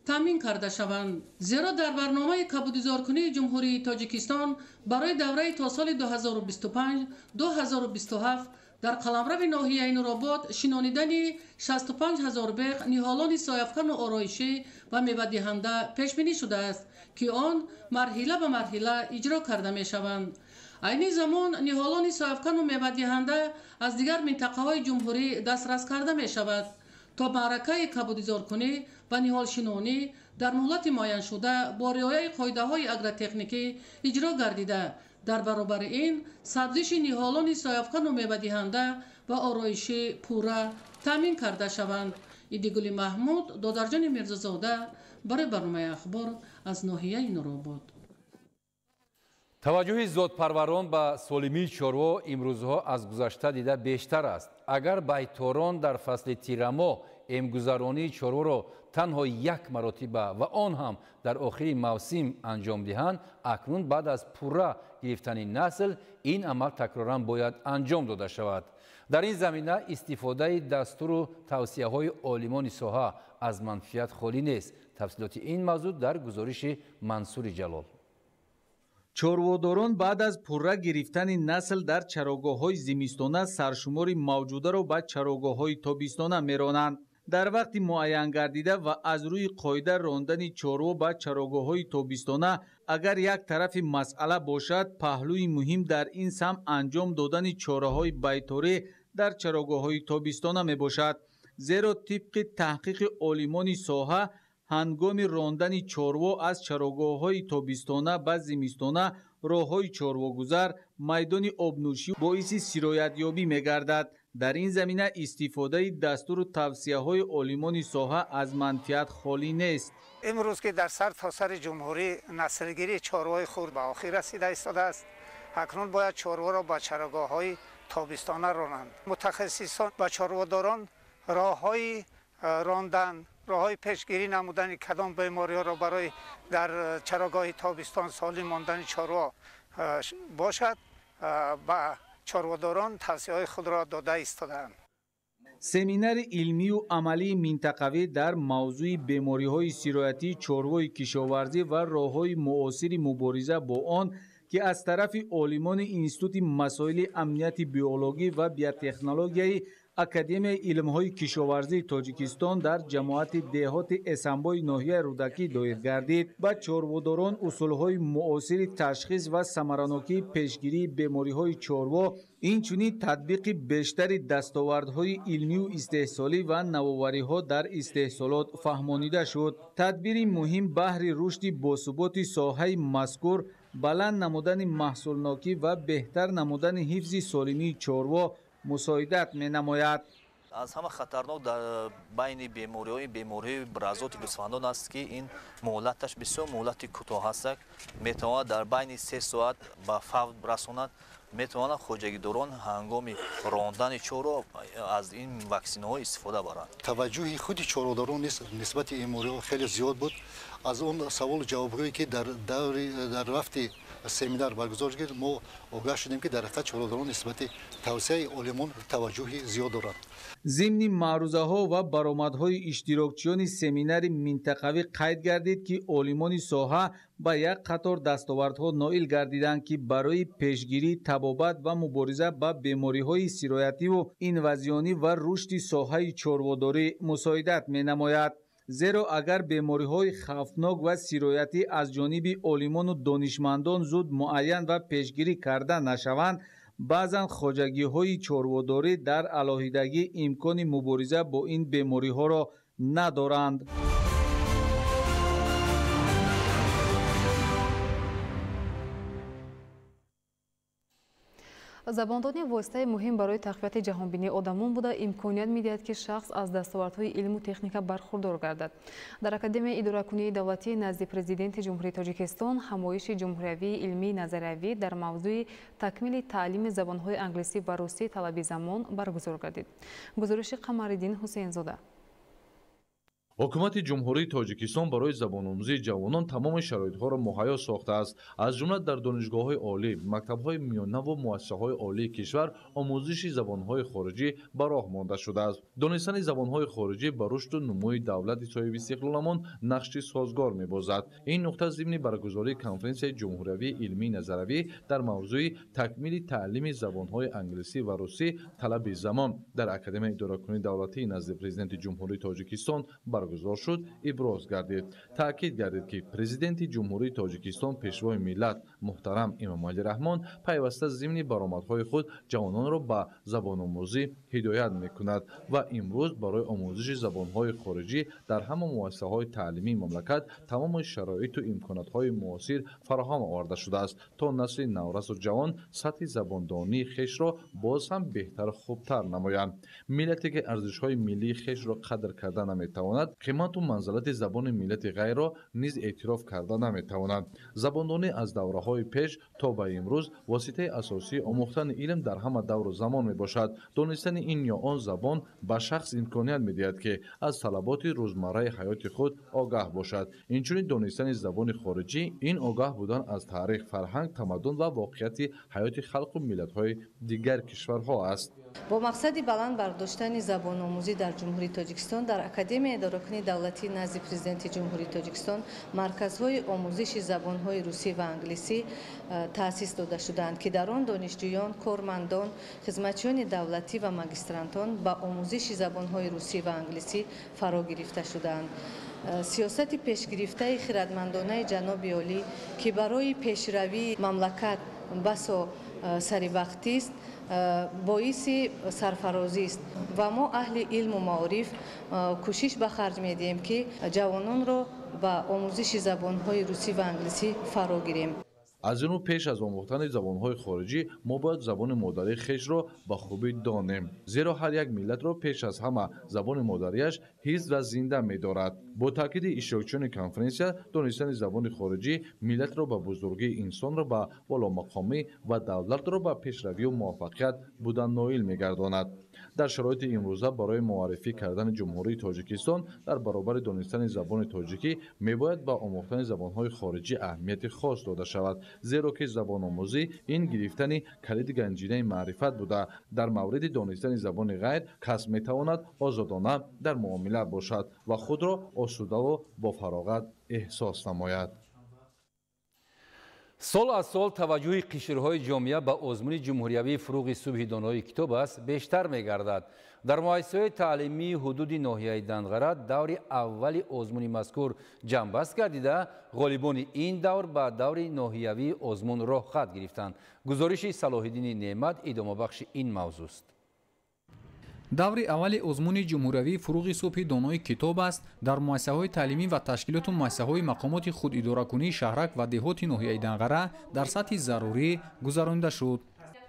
таъмин карда шаванд. зеро дар барномаи кабудизоркунии ҷумҳурии Тоҷикистон барои давраи то соли 2025-2027 дар қаламрави ноҳияи нуробод шинонидани 65 000 беғ ниҳолони сояфкану ороишӣ ва мевадиҳанда пешбинӣ шудааст ки он марҳила ба марҳила иҷро карда мешаванд. айни замон ниҳолони сояфкану мевадиҳанда аз дигар минтақаҳои ҷумҳурӣ дастрас карда мешавад то маъракаи кабудизоркунӣ ва ниҳолшинонӣ дар муҳлати муайяншуда бо риояи қоидаҳои агротехникӣ иҷро гардида дар баробари ин сабзиши ниҳолони сояфкану мевадиҳанда ва ороишӣ пурра таъмин карда шаванд. идигули маҳмуд, додарҷони мирзозода барои барномаи ахбор аз ноҳияи нуробод. таваҷҷӯҳи зотпарварон ба солимии чорво имрӯзҳо аз гузашта дида бештар аст. агар байторон дар фасли тирамоҳ эмгузаронии чорворо танҳо як маротиба ва он ҳам дар охири мавсим анҷом диҳанд, акнун баъд аз пурра гирифтани насл ин амал такроран бояд анҷом дода шавад. дар ин замина истифодаи дастуру тавсияҳои олимони соҳа аз манфиат холӣ нест. тафсилоти ин мавзӯъ дар гузориши Мансури Ҷалол. чорводорон баъд аз пурра гирифтани насл дар чарогоҳҳои зимистона саршумори мавҷударо ба чарогоҳҳои тобистона меронанд. дар вақти муайян гардида ва аз рӯи қоида рондани чорво ба чарогоҳҳои тобистона агар як тарафи масъала бошад, паҳлӯи муҳим дар ин самт анҷом додани чораҳои байторӣ дар чарогоҳҳои тобистона мебошад. зеро тибқи таҳқиқи олимони соҳа ҳангоми рондани чорво аз чарогоҳҳои тобистона ба зимистона роҳҳои чорвогузар, майдони обнӯшӣ боиси сироятёбӣ мегардад. дар ин замина истифодаи дастуру тавсияҳои олимони соҳа аз манфиат холӣ нест. имрӯз ки дар сартосари ҷумҳурӣ наслгирии чорвои хурд ба охир расида истодааст, акнун бояд чорворо ба чарогоҳҳои тобистона ронанд. мутахассисон ба чорводорон роҳҳои рондан, роҳҳои пешгирӣ намудани кадом бемориҳоро барои дар чарогоҳи тобистон солим мондани чорво бошад ба чорводорон тавсияҳои худро дода истодаанд. семинари илмию амалии минтақавӣ дар мавзӯи бемориҳои сироятии чорвои кишоварзӣ ва роҳҳои муосири мубориза бо он ки аз тарафи олимони институти масоили амнияти биологӣ ва биотехнологияи академияи илмҳои кишоварзии Тоҷикистон дар ҷамоати деҳоти Эсанбои ноҳияи Рудакӣ доир гардид, ба чорводорон усулҳои муосири ташхис ва самаранокии пешгирии бемориҳои чорво, инчунин татбиқи бештари дастовардҳои илмию истеҳсолӣ ва навовариҳо дар истеҳсолот фаҳмонида шуд. тадбири муҳим баҳри рушди босуботи соҳаи мазкур, баланд намудани маҳсулнокӣ ва беҳтар намудани ҳифзи солимии чорво мусоидат менамояд. аз ҳама хатарнок дар байни бемориҳои разоти гӯсфандон аст ки ин муҳлаташ бисёр муҳлати кӯтоҳ аст. метавонад дар байни 3 соат ба фавт расонад. метавонад хоҷагидорон ҳангоми рондани чорво аз ин ваксинаҳо истифода баранд. таваҷҷӯҳи худи чорводорон нисбати бемориҳо хеле зиёд буд. аз он саволу ҷавобҳое ки дар рафти семинар баргузор гирд мо огаҳ шудем ки дар ҳақиқат чорводорон нисбати тавсияи олимон таваҷҷӯҳи зиёд доранд. зимни маърузаҳо ва баромадҳои иштирокчиёни семинари минтақавӣ қайд гардид ки олимони соҳа ба як қатор дастовардҳо ноил гардиданд ки барои пешгирӣ, табобат ва мубориза ба бемориҳои сироятиву инвазионӣ ва рушди соҳаи чорводорӣ мусоидат менамояд. зеро агар бемориҳои хавфнок ва сироятӣ аз ҷониби олимону донишмандон зуд муайян ва пешгирӣ карда нашаванд, баъзан хоҷагиҳои чорводорӣ дар алоҳидагӣ имкони мубориза бо ин бемориҳоро надоранд. забондони воситаи муҳим барои тақвияти ҷаҳонбинии одамон буда имконият медиҳад ки шахс аз дастовардҳои илму техника бархурдор гардад. Дар Академияи идоракунии давлатӣ назди президенти ҷумҳурии Тоҷикистон ҳамоиши ҷумҳуриявии илмии назариявӣ дар мавзӯи такмили таълими забонҳои англисӣ ва русӣ талаби замон баргузор гардид. гузориши Қамариддин Ҳусейнзода. ҳукумати ҷумҳурии тоҷикистон барои забономӯзии ҷавонон тамоми шароитҳоро муҳайё сохтааст. аз ҷумла дар донишгоҳҳои олӣ, мактабҳои миёнаву муассисаҳои олии кишвар омӯзиши забонҳои хориҷӣ ба роҳ монда шудааст. донистани забонҳои хориҷӣ ба рушду нумӯи давлати соҳиби истиқлоламон нақши созгор мебозад. ин нуқта зимни баргузории конференсияи ҷумҳуриявии илмии назаравӣ дар мавзӯи такмили таълими забонҳои англисӣ ва русӣ талаби замон дар Академияи идоракунии давлатии назди президенти ҷумҳурии тоҷикистон баргузор шуд, иброз гардид. таъкид гардид ки президенти ҷумҳурии тоҷикистон пешвои миллат муҳтарам Эмомалӣ Раҳмон пайваста зимни баромадҳои худ ҷавононро ба забономӯзӣ ҳидоят мекунад ва имрӯз барои омӯзиши забонҳои хориҷӣ дар ҳама муассисаҳои таълимии мамлакат тамоми шароиту имконотҳои муосир фароҳам оварда шудааст, то насли наврасу ҷавон сатҳи забондонии хешро боз ҳам беҳтару хубтар намоянд. миллате ки арзишҳои миллии хешро қадр карда наметавонад, қимату манзилати забони миллати ғайрро низ эътироф карда наметавонад. забондонӣ аз давраҳои пеш то ба имрӯз воситаи асосии омӯхтани илм дар ҳама давру замон мебошад. донистани ин ё он забон ба шахс имконият медиҳад ки аз талаботи рӯзмарраи ҳаёти худ огаҳ бошад. инчунин донистани забони хориҷӣ ин огаҳ будан аз таърих, фарҳанг, тамаддун ва воқеияти ҳаёти халқу миллатҳои дигар кишварҳо аст. бо мақсади баланд бардоштани забономӯзӣ дар ҷумҳурии тоҷикистон дар Академияи идоракунии давлатӣ назди президенти ҷумҳурии тоҷикистон марказҳои омӯзиши забонҳои русӣ ва англисӣ таъсис дода шуданд ки дар он донишҷӯён, кормандон, хизматчиёни давлатӣ ва магистрантон ба омӯзиши забонҳои русӣ ва англисӣ фаро гирифта шуданд. сиёсати пешгирифтаи хиратмандонаи ҷаноби олӣ ки барои пешравии мамлакат басо саривақтист, боиси сарфарозист ва мо аҳли илму маориф кӯшиш ба харҷ медиҳем ки ҷавононро ба омӯзиши забонҳои русӣ ва англисӣ фаро гирем. аз ину пеш аз омӯхтани забонҳои хориҷӣ мо бояд забони модарии хешро ба хубӣ донем, зеро ҳар як миллатро пеш аз ҳама забони модарияш ҳиз ва зинда медорад. бо таъкиди иштирокчиёни конференсия, донистани забони хориҷӣ миллатро ба бузургии инсонро ба боломақомӣ ва давлатро ба пешравию муваффақият будан ноил мегардонад. дар шароити имрӯза барои муаррифӣ кардани ҷумҳурии тоҷикистон дар баробари донистани забони тоҷикӣ мебояд ба омӯхтани забонҳои хориҷӣ аҳамияти хос дода шавад, зеро ки забономӯзӣ ин гирифтани калиди ганҷинаи маърифат буда дар мавриди донистани забони ғайр кас метавонад озодона дар муомила бошад ва худро осудаву бо фароғат эҳсос намояд. сол аз сол таваҷҷӯҳи қишрҳои ҷомеа ба озмуни ҷумҳуриявии фуруғи субҳи донои китоб аст бештар мегардад. дар муассисаҳои таълимии ҳудуди ноҳияи Дангара даври аввали озмуни мазкур ҷамъбаст гардида, ғолибони ин давр ба даври ноҳиявии озмун роҳ хат гирифтанд. гузориши Салоҳиддини Неъмат идомабахши ин мавзӯъст. даври аввали озмуни ҷумҳуриявии фуруғи субҳи донои китоб аст дар муассисаҳои таълимӣ ва ташкилоту муассисаҳои мақомоти худидоракунии шаҳрак ва деҳоти ноҳияи Дангара дар сатҳи зарурӣ гузаронида шуд.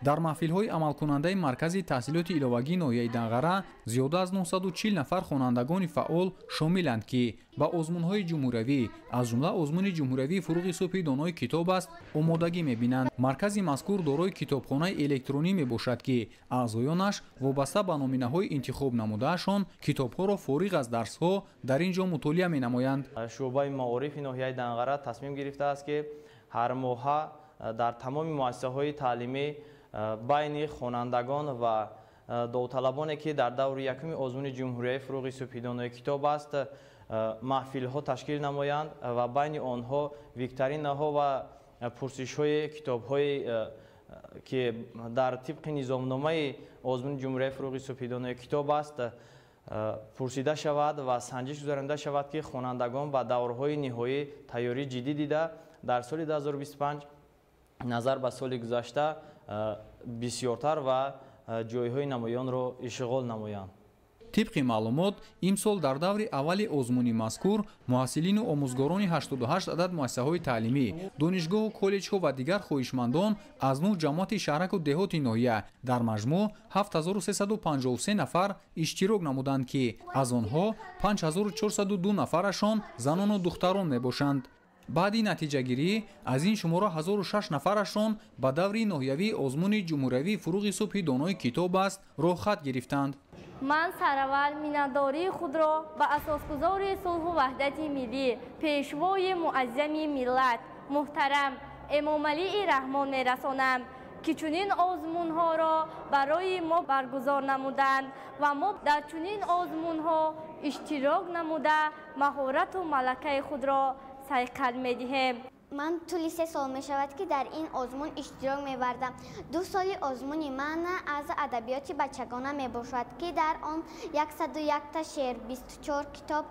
дар маҳфилҳои амалкунандаи маркази таҳсилоти иловагии ноҳияи Дангара зиёда аз 940 нафар хонандагони фаъол шомиланд ки ба озмунҳои ҷумҳуриявӣ аз ҷумла озмуни ҷумҳуриявии фуруғи субҳи донои китоб аст омодагӣ мебинанд. маркази мазкур дорои китобхонаи электронӣ мебошад ки аъзоёнаш вобаста ба номинаҳои интихоб намудаашон китобҳоро фориғ аз дарсҳо дар ин ҷо мутолиа менамоянд. шӯъбаи маорифи ноҳияи Дангара тасмим гирифтааст ки ҳар моҳа дар тамоми муассисаҳои таълимӣ байни хонандагон ва довталабоне ки дар даври якуми озмуни ҷумҳуриявии фуруғи субҳи донои китоб аст маҳфилҳо ташкил намоянд ва байни онҳо викторинаҳо ва пурсишҳои китобҳои ки дар тибқи низомномаи озмуни ҷумҳуриявии фуруғи субҳи донои китоб аст пурсида шавад ва санҷиш гузаронида шавад ки хонандагон ба даврҳои ниҳоӣ тайёрӣ ҷиддӣ дида дар соли 2025 назар ба соли гузашта бисёртар ва ҷойҳои намоёнро ишғол намоянд. طبق маълумот имсол дар даври аввали озмуни мазкур муҳассилину омӯзгорони 88 адад муассисаҳои таълимӣ, донишгоҳу коллеҷҳо ва дигар хоҳишмандон аз 9 ҷамоати шаҳраку деҳоти ноҳия дар маҷмӯъ 7353 нафар иштирок намуданд ки аз онҳо 5402 нафарашон занону духтарон мебошанд. баъди натиҷагирӣ аз ин шумора 1006 нафарашон ба даври ноҳиявии озмуни ҷумҳуриявии фуруғи субҳи донои китоб аст роҳхат гирифтанд. ман сараввал миннатдории худро ба асосгузори сулҳу ваҳдати миллӣ пешвои муаззами миллат муҳтарам эмомалии раҳмон мерасонам ки чунин озмунҳоро барои мо баргузор намуданд ва мо дар чунин озмунҳо иштирок намуда маҳорату малакаи худро сайқал медиҳем. من طولی 3 سال می شود که در این آزمون اشتراک می بردم. 2 سال آزمونی من از ادبیات بچگانه می باشد که در آن 101 تا شعر، 24 کتاب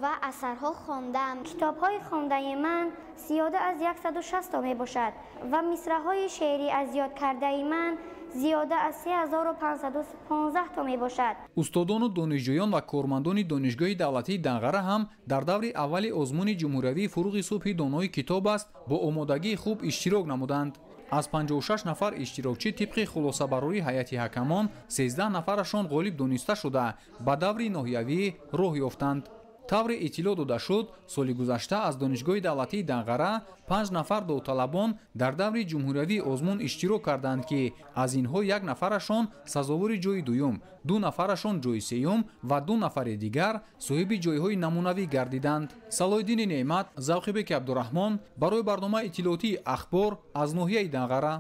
و اثرها خواندم. کتاب های خوانده من زیاده از 160 تا می باشد و مصرع‌های شعری از یاد کرده من زیاده از 3515 تا می باشد. استادان و دانشجویان و کارمندان دانشگاه دولتی دنقره هم در دور اول آزمون جمهوری فروغ صبح دانای کتاب است با آمادگی خوب اشتراک نمودند. از 56 نفر اشتراکچی طبق خلاصه برای هیئت حکمان 13 نفرشان غالب دانسته شده به دور ناحیوی راه یافتند. тавре иттилоъ дода шуд соли гузашта аз донишгоҳи давлатии данғара 5 нафар довталабон дар даври ҷумҳуриявии озмун иштирок карданд ки аз инҳо 1 нафарашон сазовори ҷои дуюм, 2 нафарашон ҷои сеюм ва 2 нафари дигар соҳиби ҷойҳои намунавӣ гардиданд. салоҳиддини неъмат, завқибеки абдураҳмон барои барномаи иттилоотии ахбор аз ноҳияи данғара.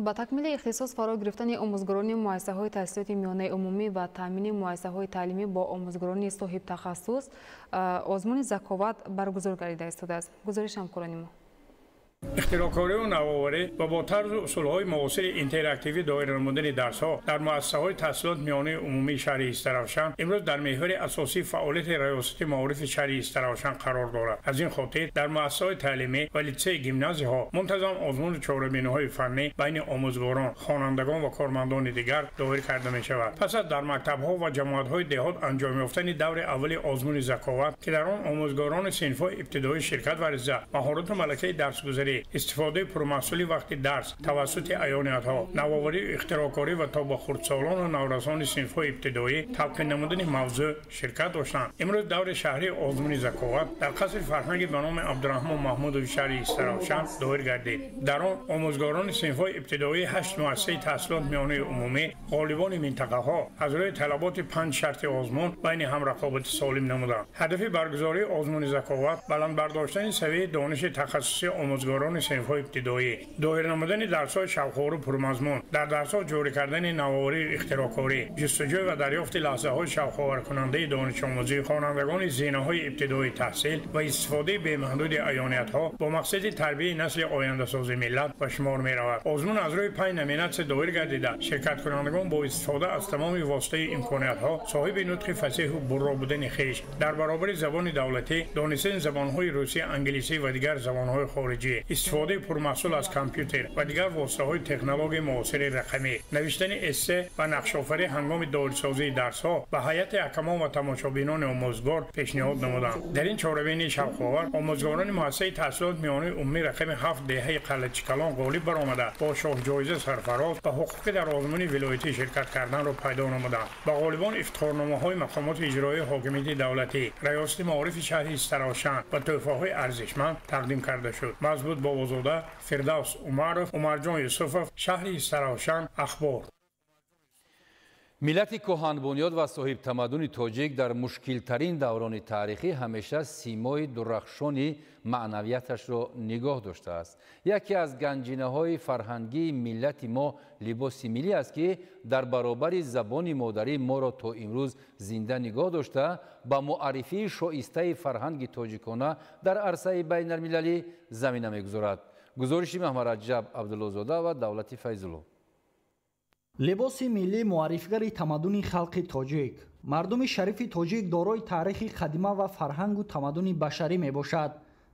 ба такмили ихтисос фаро гирифтани омӯзгорони муассисаҳои таҳсилоти миёнаи умумӣ ва таъмини муассисаҳои таълимӣ бо омӯзгорони соҳибтахассус озмуни заковат баргузор гардида истодааст. гузориши ҳамкорони мо. اختراع‌کاری و نوآوری و با طرز اصولهای معاصر اینتراکتیوی دایر نمودن درس‌ها در مؤسسه‌های تحصیلات میانه عمومی شهر استراوشن امروز در محور اساسی فعالیت ریاست معارف شهر استراوشن قرار دارد. از این خاطر در مؤسسه‌های تعلیمی و لیسه گیمنازی‌ها منتظم آزمون چهاربینی‌های فنی بین آموزگاران، خوانندگان و کارمندان دیگر دایر کرده می‌شود. پس از در مکتب‌ها و جماعت‌های دهات انجام یافتن دور اول آزمون زکاوت که در آن آموزگاران صنف‌های ابتدایی شرکت ورزیده، مهارت و ملکه درس‌گذاری، استفاده پرمحصولی وقت درس توسط ایانیت‌ها، نوآوری اختراع‌کاری و تا با خردسالان و نورسان صنف‌های ابتدایی تلقین نمودن موضوع شرکت داشتند. امروز دور شهری آزمون زکاوت در قصر فرهنگی به نام عبدالرحمن محمودوی شهر استراوشن دایر گردید. در آن آموزگاران صنف‌های ابتدایی 8 مؤسسه تحصیلات میانه عمومی غالبان منطقه‌ها از روی طلبات 5 شرط آزمون بین هم رقابت سالم نمودند. هدف برگزاری آزمون زکاوت بلند برداشتن سویه دانش تخصصی آموزگاران صنف‌های ابتدایی، دایر نمودن درس‌های شوق‌آور و پرمضمون، در درس‌ها جاری کردن نوآوری اختراع‌کاری، جستجو و دریافت لحظه‌های شوق‌آور کننده دانش آموزی خوانندگان زینه‌های ابتدایی تحصیل و استفاده بی‌محدود ایانیت‌ها با مقصد تربیت نسل آینده‌ساز ملت به شمار می‌رود. آزمون از روی 5 نمینه دایر گردیده شرکت کنندگان با استفاده از تمام واسطه امکانیت‌ها صاحب نطق فصیح و برا بودن خویش در برابر زبان دولتی، دانستن زبان‌های روسی، انگلیسی و دیگر زبان‌های خارجی، استفاده پرمحصول از کامپیوتر و دیگر واسطه‌های تکنولوژی معاصر رقمی، نوشتن اسه و نقش‌آفری هنگام داروسازی درس‌ها به هیئت حکمان و تماشابینان آموزگار پیشنهاد نمودند. در این چهاربینی شوق‌آور آموزگاران مؤسسه تحصیلات میانه عمومی رقم 7 دهه قلعه‌چکلان غالب برآمده با شاه جایزه سرفراز و حقوق در آزمون ولایتی شرکت کردن را پیدا نمودند. با غالبان افتخارنامه‌های مقامات اجرایی حاکمیت دولتی، ریاست معارف شهر استراوشن و تحفه‌های ارزشمند تقدیم کرده شد. مضبوط بابازاده، فردوس عمرов، عمرجان یوسفov، شهر استراوشن. اخبار. ملت کهن‌بنیاد و صاحب تمدن تاجیک در مشکل‌ترین دوران تاریخی همیشه سیمای درخشانی معنویتش را نگاه داشته است. یکی از گنجینه‌های فرهنگی ملت ما لباس ملی است که در برابر زبان مادری ما را تا امروز زنده نگاه داشته با معرفی شایسته فرهنگ تاجیکانه در عرصه بین المللی زمینه می‌گذارد. گزارش محمد رجب عبدالله‌زاده و دولتی فیض‌الله. لباس ملی معرفیگری تمدن خلق تاجیک. مردم شریف تاجیک دارای تاریخ قدیمه و فرهنگ و تمدن بشری می باشد.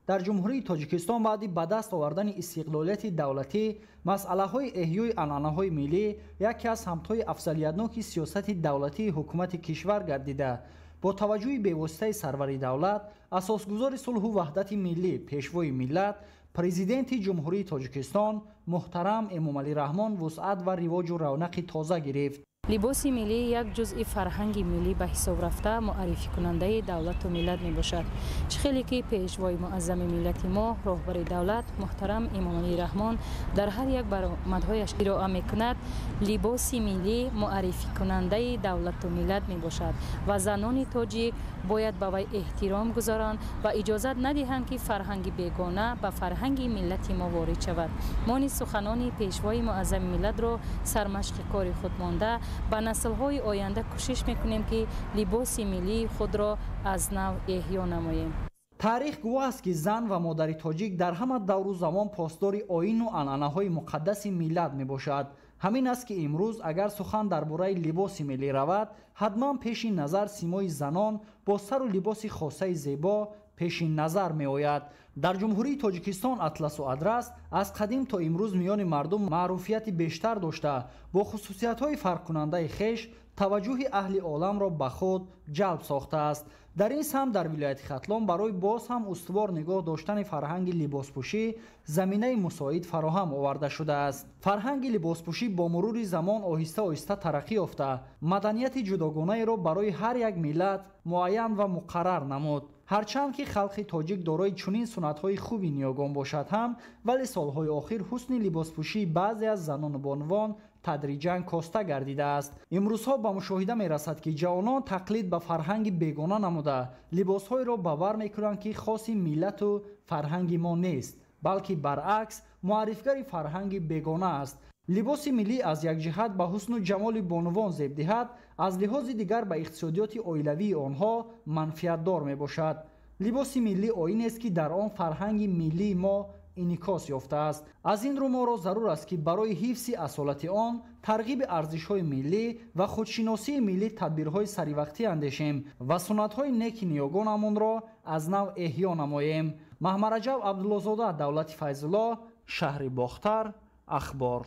در جمهوری تاجیکستان بعد به دست آوردن استقلالیت دولتی مسئله‌های احیای عنعنه‌های ملی یکی از سمت‌های افضلیت‌ناک سیاست دولتی حکومت کشور گردیده. با توجه به واسطه سروری دولت، اساسگزار صلح و وحدت ملی، پیشوای ملت، پرزیدنت جمهوری تاجیکستان محترم امامعلی رحمان وسعت و رواج و رونق تازه گرفت. لباس ملی یک جزء فرهنگ ملی به حساب رفته معرفی کننده دولت و ملت می باشد. خیلی که پیشوای معظم ملت ما رهبر دولت محترم امامعلی رحمان در هر یک برآمدهایش ارائه می کند لباس ملی معرفی کننده دولت و ملت می باشد و زنان تاجیک باید به وی احترام گذارند و اجازت ندهند که فرهنگ بیگانه به فرهنگ ملت ما وارد شود. ما نیز سخنان پیشوای معظم ملت را سرمشق کار خود مانده با نسل‌های آینده کوشش می‌کنیم که لباس ملی خود را از نو احیا نماییم. تاریخ گواه است که زن و مادر تاجیک در همه دور و زمان پاسدار آیین و عنعنه‌های مقدس ملت میباشد. همین است که امروز اگر سخن درباره لباس ملی رود، حتما پیش نظر سیمای زنان با سر و لباس خاصه زیبا پیش نظر می آید. در جمهوری تاجیکستان اطلس و ادرس از قدیم تا امروز میان مردم معروفیت بیشتر داشته، با خصوصیت‌های فرق کننده خویش توجه اهل عالم را به خود جلب ساخته است. در این سمت در ولایت ختلان برای باز هم استوار نگاه داشتن فرهنگ لباسپوشی زمینه مساعد فراهم آورده شده است. فرهنگ لباسپوشی با مرور زمان آهسته آهسته ترقی یافته، مدنیت جداگانه را برای هر یک ملت معین و مقرر نمود. هرچند که خلق تاجیک دارای چنین سنت‌های خوبی نیاگان باشد هم، ولی سالهای آخر حسن لباسپوشی بعضی از زنان بانوان تدریجاً کاسته گردیده است. امروزها به مشاهده می رسد که جوانان تقلید به فرهنگ بیگانه نموده لباس‌های را باور می‌کنند که خاص ملت و فرهنگ ما نیست، بلکه برعکس معرفگر فرهنگ بیگانه است. لباس ملی از یک جهت به حسن و جمال بانوان زیب دهد، از لحاظ دیگر به اقتصادیات عائلوی آنها منفعت دار می باشد. لباس ملی آیین است که در آن فرهنگ ملی ما انعکاس یافته است. از این رو ما را ضرور است که برای حفظ اصالت آن ترغیب ارزش‌های ملی و خودشناسی ملی تدبیرهای سریوقتی اندیشیم و سنت‌های نیک نیاگانمان را از نو احیا نماییم. محمد عبدالله‌زاده، دولت فیض‌الله، شهر باختر، اخبار.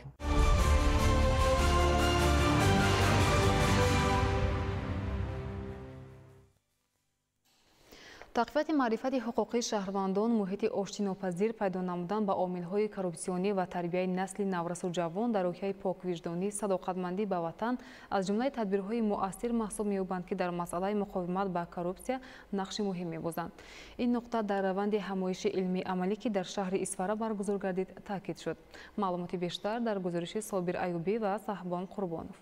تقویت معرفت حقوقی شهروندان، محیط آشتیناپذیر پیدا نمودن به عامل‌های کورپسیونی و تربیت نسل نورس و جوان در روحیه پاک وجدانی، صداقتمندی به وطن از جمله تدبیرهای مؤثر محسوب می‌یابند که در مسئله مقاومت با کورپسیا نقش مهم می‌بازند. این نقطه در روند همایش علمی عملی که در شهر اسفاره برگزار گردید تاکید شد. معلومات بیشتر در گزارش صابر ایوبی و صاحبان قربانов.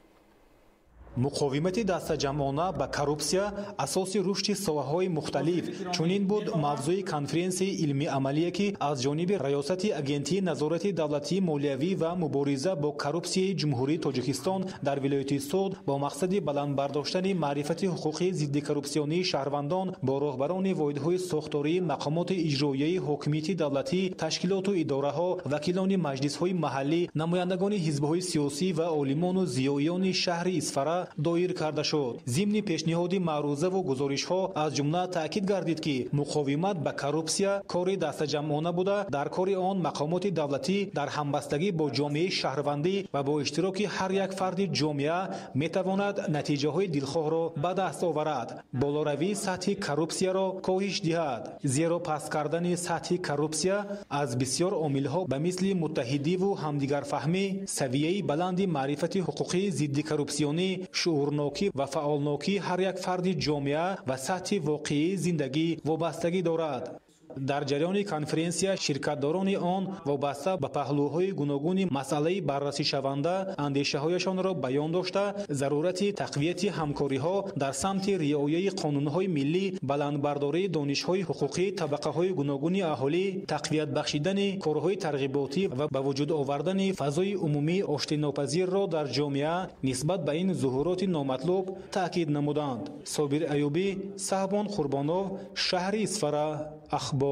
مقاومت دستجمعانه به کورپسیا اساس رشد ساحه‌های مختلف چنین بود موضوع کنفرانسی علمی عملی که از جانب ریاست اگنتی نظارت دولتی مالیوی و مبارزه با کورپسیای جمهوری تاجیکستان در ولایت سوغد با مقصد بلند برداشتن معرفت حقوقی ضد کورپسیونی شهروندان با راهبران واحدهای ساختاری مقامات اجرایی حاکمیت دولتی، تشکیلات و اداره‌ها، وکیلان مجلس‌های محلی، نمایندگان حزب‌های سیاسی و عالمان و ضیاییان شهر اسفاره دایر کرده شد. ضمن پیشنهاد معروضه و گزارش‌ها از جمله تاکید گردید که مقاومت به کورپسیا کار دستجمعانه بوده، در کار آن مقامات دولتی در همبستگی با جامعه شهروندی و با اشتراک هر یک فرد جامعه میتواند نتیجه‌های دلخواه را به دست آورد، بالاروی سطح کورپسیا را کاهش دهد. زیرا پست کردن سطح کورپسیا از بسیار عامل‌ها به مثل متحدی و همدیگرفهمی، سویه بلند معرفت حقوقی ضد کورپسیونی، شعورناکی و فعالناکی هر یک فرد جامعه و سطح واقعی زندگی وابستگی دارد. در جریان کنفرانسیا شرکتداران آن وابسته به پهلوهای گوناگون مسئله بررسی شونده اندیشه‌هایشان را بیان داشته ضرورت تقویت همکاری‌ها در سمت رعایت قانون‌های ملی، بلندبرداری دانش‌های حقوقی طبقه‌های گوناگون اهالی، تقویت بخشیدن کارهای ترغیباتی و به وجود آوردن فضای عمومی آشتیناپذیر را در جامعه نسبت به این ظهورات نامطلوب تاکید نمودند. صابر ایوبی، صاحبان قربانov، شهر اسفاره، اخبار.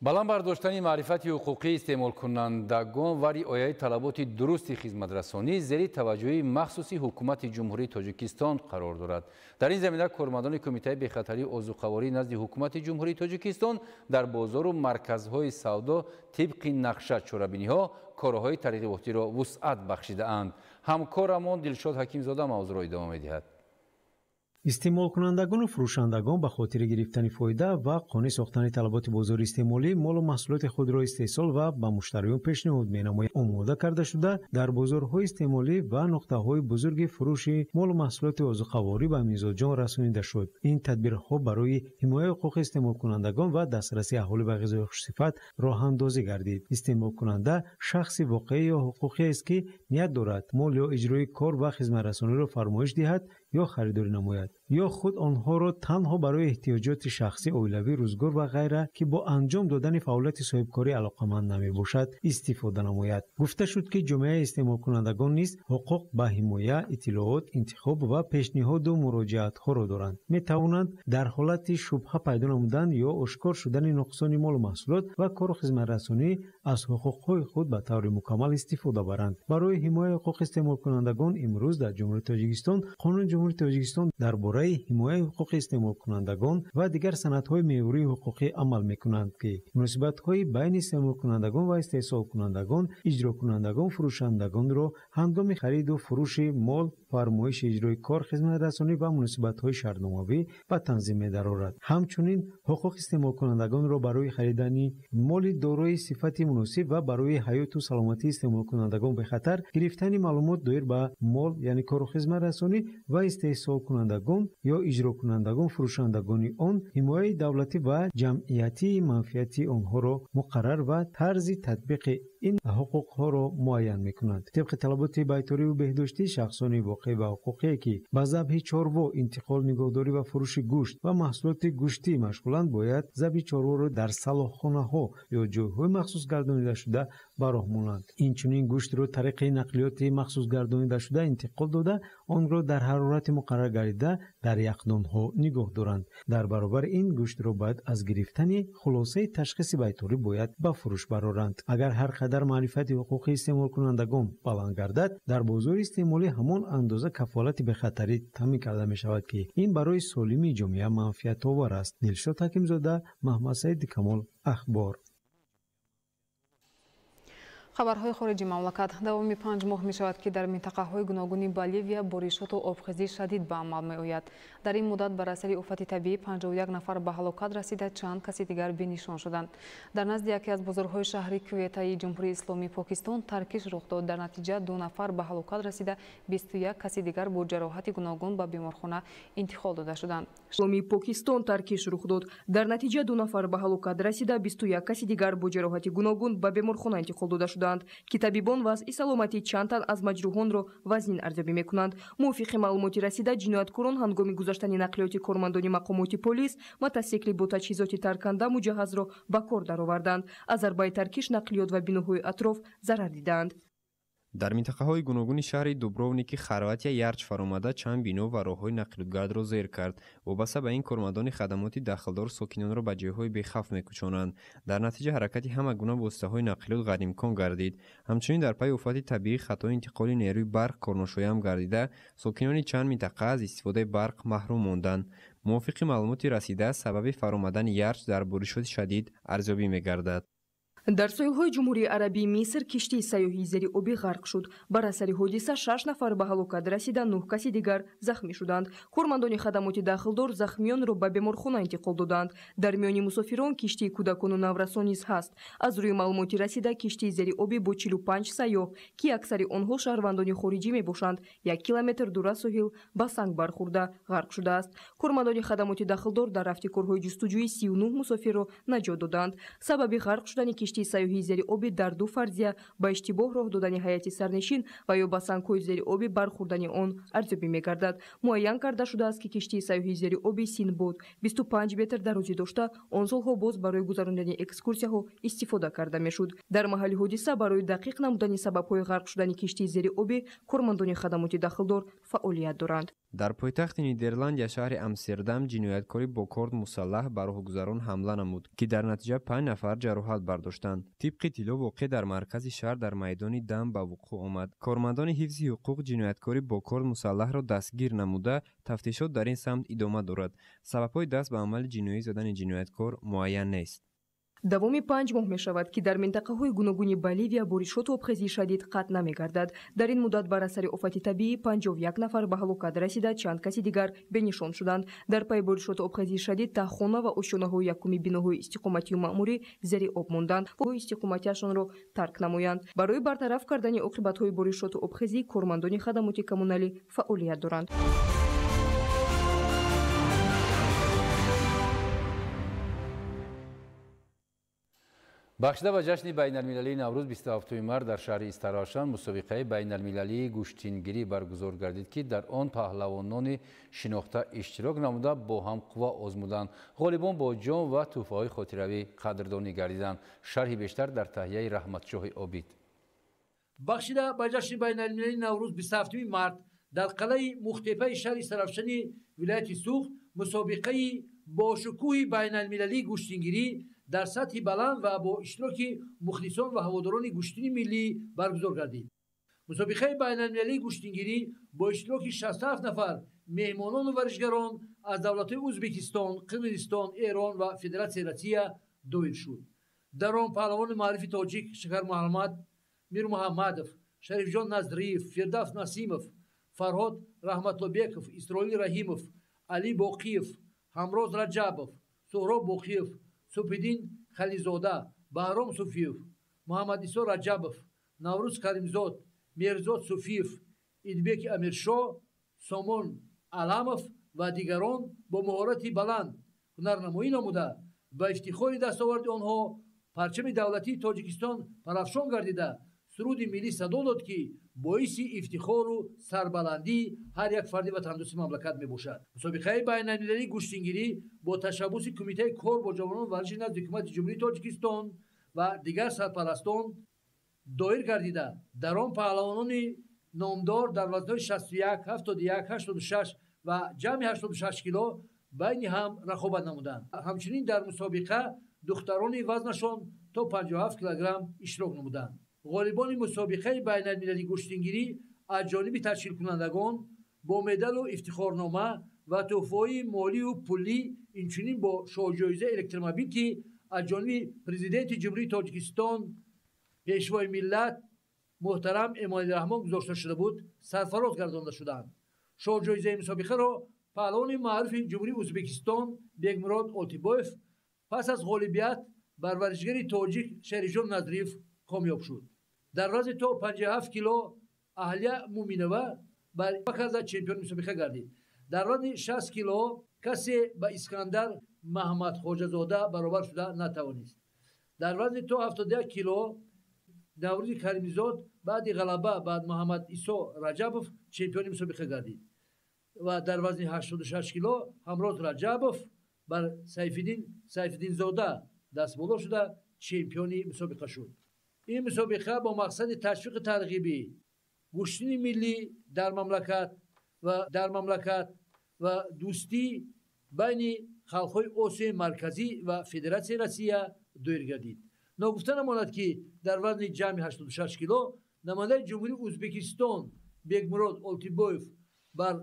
баланд бардоштани маърифати ҳуқуқии истеъмолкунандагон ва риояи талаботи дурусти хизматрасонӣ зери таваҷҷӯҳи махсуси ҳукумати ҷумҳурии тоҷикистон қарор дорад. дар ин замина кормандони кумитаи бехатарии озуқаворӣ назди ҳукумати ҷумҳурии тоҷикистон дар бозору марказҳои савдо тибқи нақша чорабиниҳо корҳои тарғиботиро вусъат бахшидаанд. ҳамкорамон дилшод ҳакимзода мавзӯъро идома медиҳад. истеъмолкунандагону фурӯшандагон ба хотири гирифтани фоида ва қонеъ сохтани талаботи бозори истеъмолӣ молу маҳсулоти худро истеҳсол ва ба муштариён пешниҳод менамоянд. омода карда шуда дар бозорҳои истеъмолӣ ва нуқтаҳои бузурги фурӯши молу маҳсулоти озуқаворӣ ба мизоҷон расонида шуд. ин тадбирҳо барои ҳимояи ҳуқуқи истеъмолкунандагон ва дастрасии аҳолӣ ба ғизои хушсифат роҳандозӣ гардид. истеъмолкунанда шахси воқеӣ ё ҳуқуқие аст ки ният дорад мол ё иҷрои кор ва хизматрасониро фармоиш диҳад ё харидорӣ намояд ё худ онҳоро танҳо барои эҳтиёҷоти шахсӣ, оилавӣ, рӯзгор ва ғайра ки бо анҷом додани фаъолияти соҳибкорӣ алоқаманд намебошад истифода намояд. гуфта шуд ки ҷомеаи истеъмолкунандагон низ ҳуқуқ ба ҳимоя, иттилоот, интихоб ва пешниҳоду муроҷиатҳоро доранд. метавонанд дар ҳолати шубҳа пайдо намудан ё ошкор шудани нуқсони молу маҳсулот ва кору хизматрасонӣ аз ҳуқуқҳои худ ба таври мукаммал истифода баранд. барои ҳимояи ҳуқуқи истеъмолкунандагон имрӯз дар ҷумҳурии тоҷикистон қонуни ҷумҳурии тоҷикистон дар бораи ҳимояи ҳуқуқи истеъмолкунандагон ва дигар санадҳои меъёрии ҳуқуқӣ амал мекунанд ки муносибатҳои байни истеъмолкунандагон ва истеҳсолкунандагон, иҷрокунандагон, фурӯшандагонро ҳангоми хариду фурӯши мол, фармоиши иҷрои кор, хизматрасонӣ ва муносибатҳои шартномавӣ ба танзим медарорад. ҳамчунин ҳуқуқи истеъмолкунандагонро барои харидани моли дорои сифати муносиб ва барои ҳаёту саломатии истеъмолкунандагон бехатар гирифтани маълумот доир ба мол яъне кору хизматрасонӣ ва истеҳсолкунандагон ё иҷрокунандагон фурӯшандагони он ҳимояи давлатӣ ва ҷамъиятии манфиати онҳоро муқаррар ва тарзи татбиқи ин ҳуқуқҳоро муайян мекунанд. тибқи талаботи байториву беҳдоштии шахсони воқеъ ва ҳуқуқие ки ба забҳи чорво, интиқол, нигоҳдорӣ ва фурӯши гӯшт ва маҳсулоти гӯштӣ машғуланд, бояд забҳи чорворо дар салоххонаҳо ё ҷойҳои махсус гардонида шуда ба роҳ монанд. инчунин гӯштро тариқи нақлиёти махсус гардонида шуда интиқол дода онро дар ҳарорати муқаррар гардида дар яхдонҳо нигоҳ доранд. дар баробари ин гӯштро бояд аз гирифтани хулосаи ташхиси байторӣ бояд ба фурӯш бароранд. агар ҳар қадар маърифати ҳуқуқи истеъмолкунандагон баланд гардад, дар бозори истеъмолӣ ҳамон андоза кафолати бехатарӣ таъмин карда мешавад ки ин барои солимии ҷомеа манфиатовар аст. дилшод ҳакимзода, маҳмад саиди камол, ахбор. хабарҳои хориҷи мамлакат. давоми 5 моҳ мешавад ки дар минтақаҳои гуногуни Боливия боришоту обхезӣ шадид ба амал меояд. дар ин муддат бар асари офати табиӣ 51 нафар ба ҳалокат расида, чанд каси дигар бенишон шуданд. дар назди яке аз бозорҳои шаҳри Кветаи ҷумҳурии исломии Покистон таркиш рух дод. дар натиҷа 2 нафар ба ҳалокат расида, 21 каси дигар бо ҷароҳати гуногун ба беморхона интиқол дода шуданд. исломии Покистон таркиш рух дод. дар натиҷа 2 нафар ба ҳалокат расида, 21 каси дигар бо ҷароҳати гуногун ба беморхона интиқол дода шуданд ки табибон вазъи саломатии чанд тан аз маҷрӯҳонро вазнин арзёбӣ мекунанд. мувофиқи маълумоти расида, ҷинояткорон ҳангоми гузаштани нақлиёти кормандони мақомоти полис мотосикли бо таҷҳизоти тарканда муҷаҳҳазро ба кор дароварданд. аз зарбаи таркиш нақлиёт ва биноҳои атроф зарар диданд. дар минтақаҳои гуногуни шаҳри дубровники хорватия ярч фаромада чанд бино ва роҳҳои нақлиётгардро зер кард. вобаста ба ин кормандони хадамоти дахлдор сокинонро ба ҷойҳои бехавф мекӯчонанд. дар натиҷа ҳаракати ҳама гуна воситаҳои нақлиёт ғайриимкон гардид. ҳамчунин дар пайи офати табиӣ хатои интиқоли нерӯи барқ корношоям гардида, сокинони чанд минтақа аз истифодаи барқ маҳрум монданд. мувофиқи маълумоти расида, сабаби фаромадани ярч дар боришоти шадид арзёбӣ мегардад. дар соҳилҳои ҷумҳурии арабии Миср киштии сайёҳии зери обӣ ғарқ шуд. бар асари ҳодиса 6 нафар ба ҳалокат расида, 9 каси дигар захмӣ шуданд. кормандони хадамоти дахлдор захмиёнро ба беморхона интиқол доданд. дар миёни мусофирон киштии кӯдакону наврасон низ ҳаст. аз рӯи маълумоти расида, киштии зери обӣ бо 45 сайёҳ, ки аксари онҳо шаҳрвандони хориҷӣ мебошанд, 1 километр дур аз соҳил ба санг бархӯрда ғарқ шудааст. кормандони хадамоти дахлдор дар рафти корҳои ҷустуҷӯи 39 мусофирро наҷот доданд. сабаби ғарқ шудани киштии киштии сайёҳии зериобӣ дар ду фарзия ба иштибоҳ роҳ додани ҳайати сарнишин ва ё ба сангҳои зериобӣ бархӯрдани он арзёбӣ мегардад. Муайян карда шудааст, ки киштии сайёҳии зериобӣ Синбод 25 метр дарозӣ дошта, он солҳо боз барои гузарондани экскурсияҳо истифода карда мешуд. Дар маҳалли ҳодиса барои дақиқ намудани сабабҳои ғарқ шудани киштии зериобӣ кормандони хадамоти дахлдор фаъолият доранд. дар пойтахти Нидерландия шаҳри Амстердам ҷинояткори бо корд мусаллаҳ ба роҳгузарон ҳамла намуд, ки дар натиҷа 5 нафар ҷароҳат бардоштанд. Тибқи иттилоъ воқеъ дар маркази шаҳр дар майдони дам ба вуқӯъ омад. Кормандони ҳифзи ҳуқуқ ҷинояткори бо корд мусаллаҳро дастгир намуда, тафтишот дар ин самт идома дорад. Сабабҳои даст ба амали ҷиноӣ задани ҷинояткор муайян нест. давоми 5 моҳ мешавад, ки дар минтақаҳои гуногуни Боливия боришоту обхезии шадид қатъ намегардад. Дар ин муддат бар асари офати табиӣ 51 нафар ба ҳалокат расида, чанд каси дигар бенишон шуданд. Дар пайи боришоту обхезии шадид таҳхона ва ошёнаҳои якуми биноҳои истиқоматию маъмурӣ зери об монданд. истиқоматиашонро тарк намоянд. барои бартараф кардани оқибатҳои боришоту обхезӣ кормандони хадамоти коммуналӣ фаъолият доранд. бахшида ба ҷашни байналмилалии наврӯз 27 март дар шаҳри Истарошан мусобиқаи байналмилалии гӯштингирӣ баргузор гардид, ки дар он паҳлавонони шинохта иштирок намуда бо ҳамқувва озмуданд. ғолибон бо ҷон ва тӯҳфаҳои хотиравӣ қадрдонӣ гардиданд. шарҳи бештар дар таҳияи Раҳматшоҳи Обид. бахшида ба ҷашни байналмилалии наврӯз 27 март дар қалаи мухтепаи шаҳри Истарошани вилояти Суғд мусобиқаи бошукӯҳи байналмилалии гӯштингирӣ дар сатҳи баланд ва бо иштироки мухлисон ва ҳаводорони гӯштини миллӣ баргузор гардид. мусобиқаи байналмилалии гӯштингирӣ бо иштироки 67 нафар меҳмонону варзишгарон аз давлатҳои Ӯзбекистон, Қирғизистон, Эрон ва Федератсияи Россия доир шуд. дар он паҳлавони маъруфи тоҷик Шакар Муҳаммад, Мир Муҳаммадов, Шарифҷон Наздриев, Фирдавс Насимов, Фарҳод Раҳматлобеков, Исроил Раҳимов, Али Боқиев, Ҳамроз Раҷабов, Суҳроб Боқиев, Субҳиддин Халилзода, Баҳром Суфиев, Муҳаммад Исо Раҷабов, Наврӯз Каримзод, Мерзод Суфиев, Идбек Амиршо, Сомон Аламов ва дигарон бо маҳорати баланд ҳунарнамоӣ намуда ба ифтихори дастоварди онҳо парчами давлатии Тоҷикистон парафшон гардида, суруди миллӣ садо дод, ки боиси ифтихору сарбаландии ҳар як фарди ватандӯси мамлакат мебошад. мусобиқаи байналмилалии гӯштингирӣ бо ташаббуси Кумитаи кор бо ҷавонони варзиши назди ҳукумати ҷумҳурии Тоҷикистон ва дигар сарпарастон доир гардида, дар он паҳлавонони номдор дар вазнҳои 61, 71, 86 ва ҷамъи 86 кило байни ҳам рақобат намуданд. ҳамчунин дар мусобиқа духтарони вазнашон то 57 килограмм иштирок намуданд. ғолибони мусобиқаи байналмилалии гӯштингирӣ аз ҷониби ташкилкунандагон бо медалу ифтихорнома ва тӯҳфаҳои молию пулӣ, инчунин бо шоҳҷоизаи электромобил, ки аз ҷониби президенти ҷумҳурии Тоҷикистон пешвои миллат муҳтарам Эмомалӣ гузошта шуда буд, сарфароз гардонда шуданд. шоҳҷоизаи мусобиқаро паҳлавони маъруфи ҷумҳурии Ӯзбекистон Бегмурод Олтибоев пас аз ғолибият бар варзишгари тоҷик Шарифҷон Наздриев комёб шуд. дар вазни то 57 кило Аҳлия Муминова барбакарда чемпиони мусобиқа гардид. дар вазни 60 кило касе ба Искандар Маҳмадхоҷазода баробар шуда натавонист. дар вазни то 71 кило Наврӯзи Каримзод баъди ғалаба ба Муҳаммад Исо Раҷабов чемпиони мусобиқа гардид. ва дар вазни 86 кило Ҳамроз Раҷабов бар Сайфиддинзода дастболо шуда чемпиони мусобиқа шуд. ин мусобиқа бо мақсади ташвиқи тарғиби гӯштини миллӣ дар мамлакат ва дӯстӣ байни халқҳои Осияи Марказӣ ва Федератсияи Россия доир гардид. ногуфта намонад, ки дар вазни ҷамъи 86 кило намояндаи ҷумҳурии Ӯзбекистон Бегмурод Олтибоев бар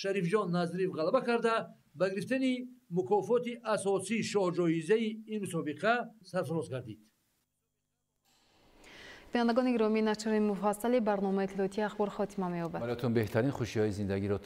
Шарифҷон Наздриев ғалаба карда ба гирифтани мукофоти асосии шоҳҷоизаи ин мусобиқа сарфароз гардид. бинандагони гиромӣ, начари муфассали барномаи иттилоотии ахбор хотима меёбад. бароятон беҳтарин хушиҳои зиндагиро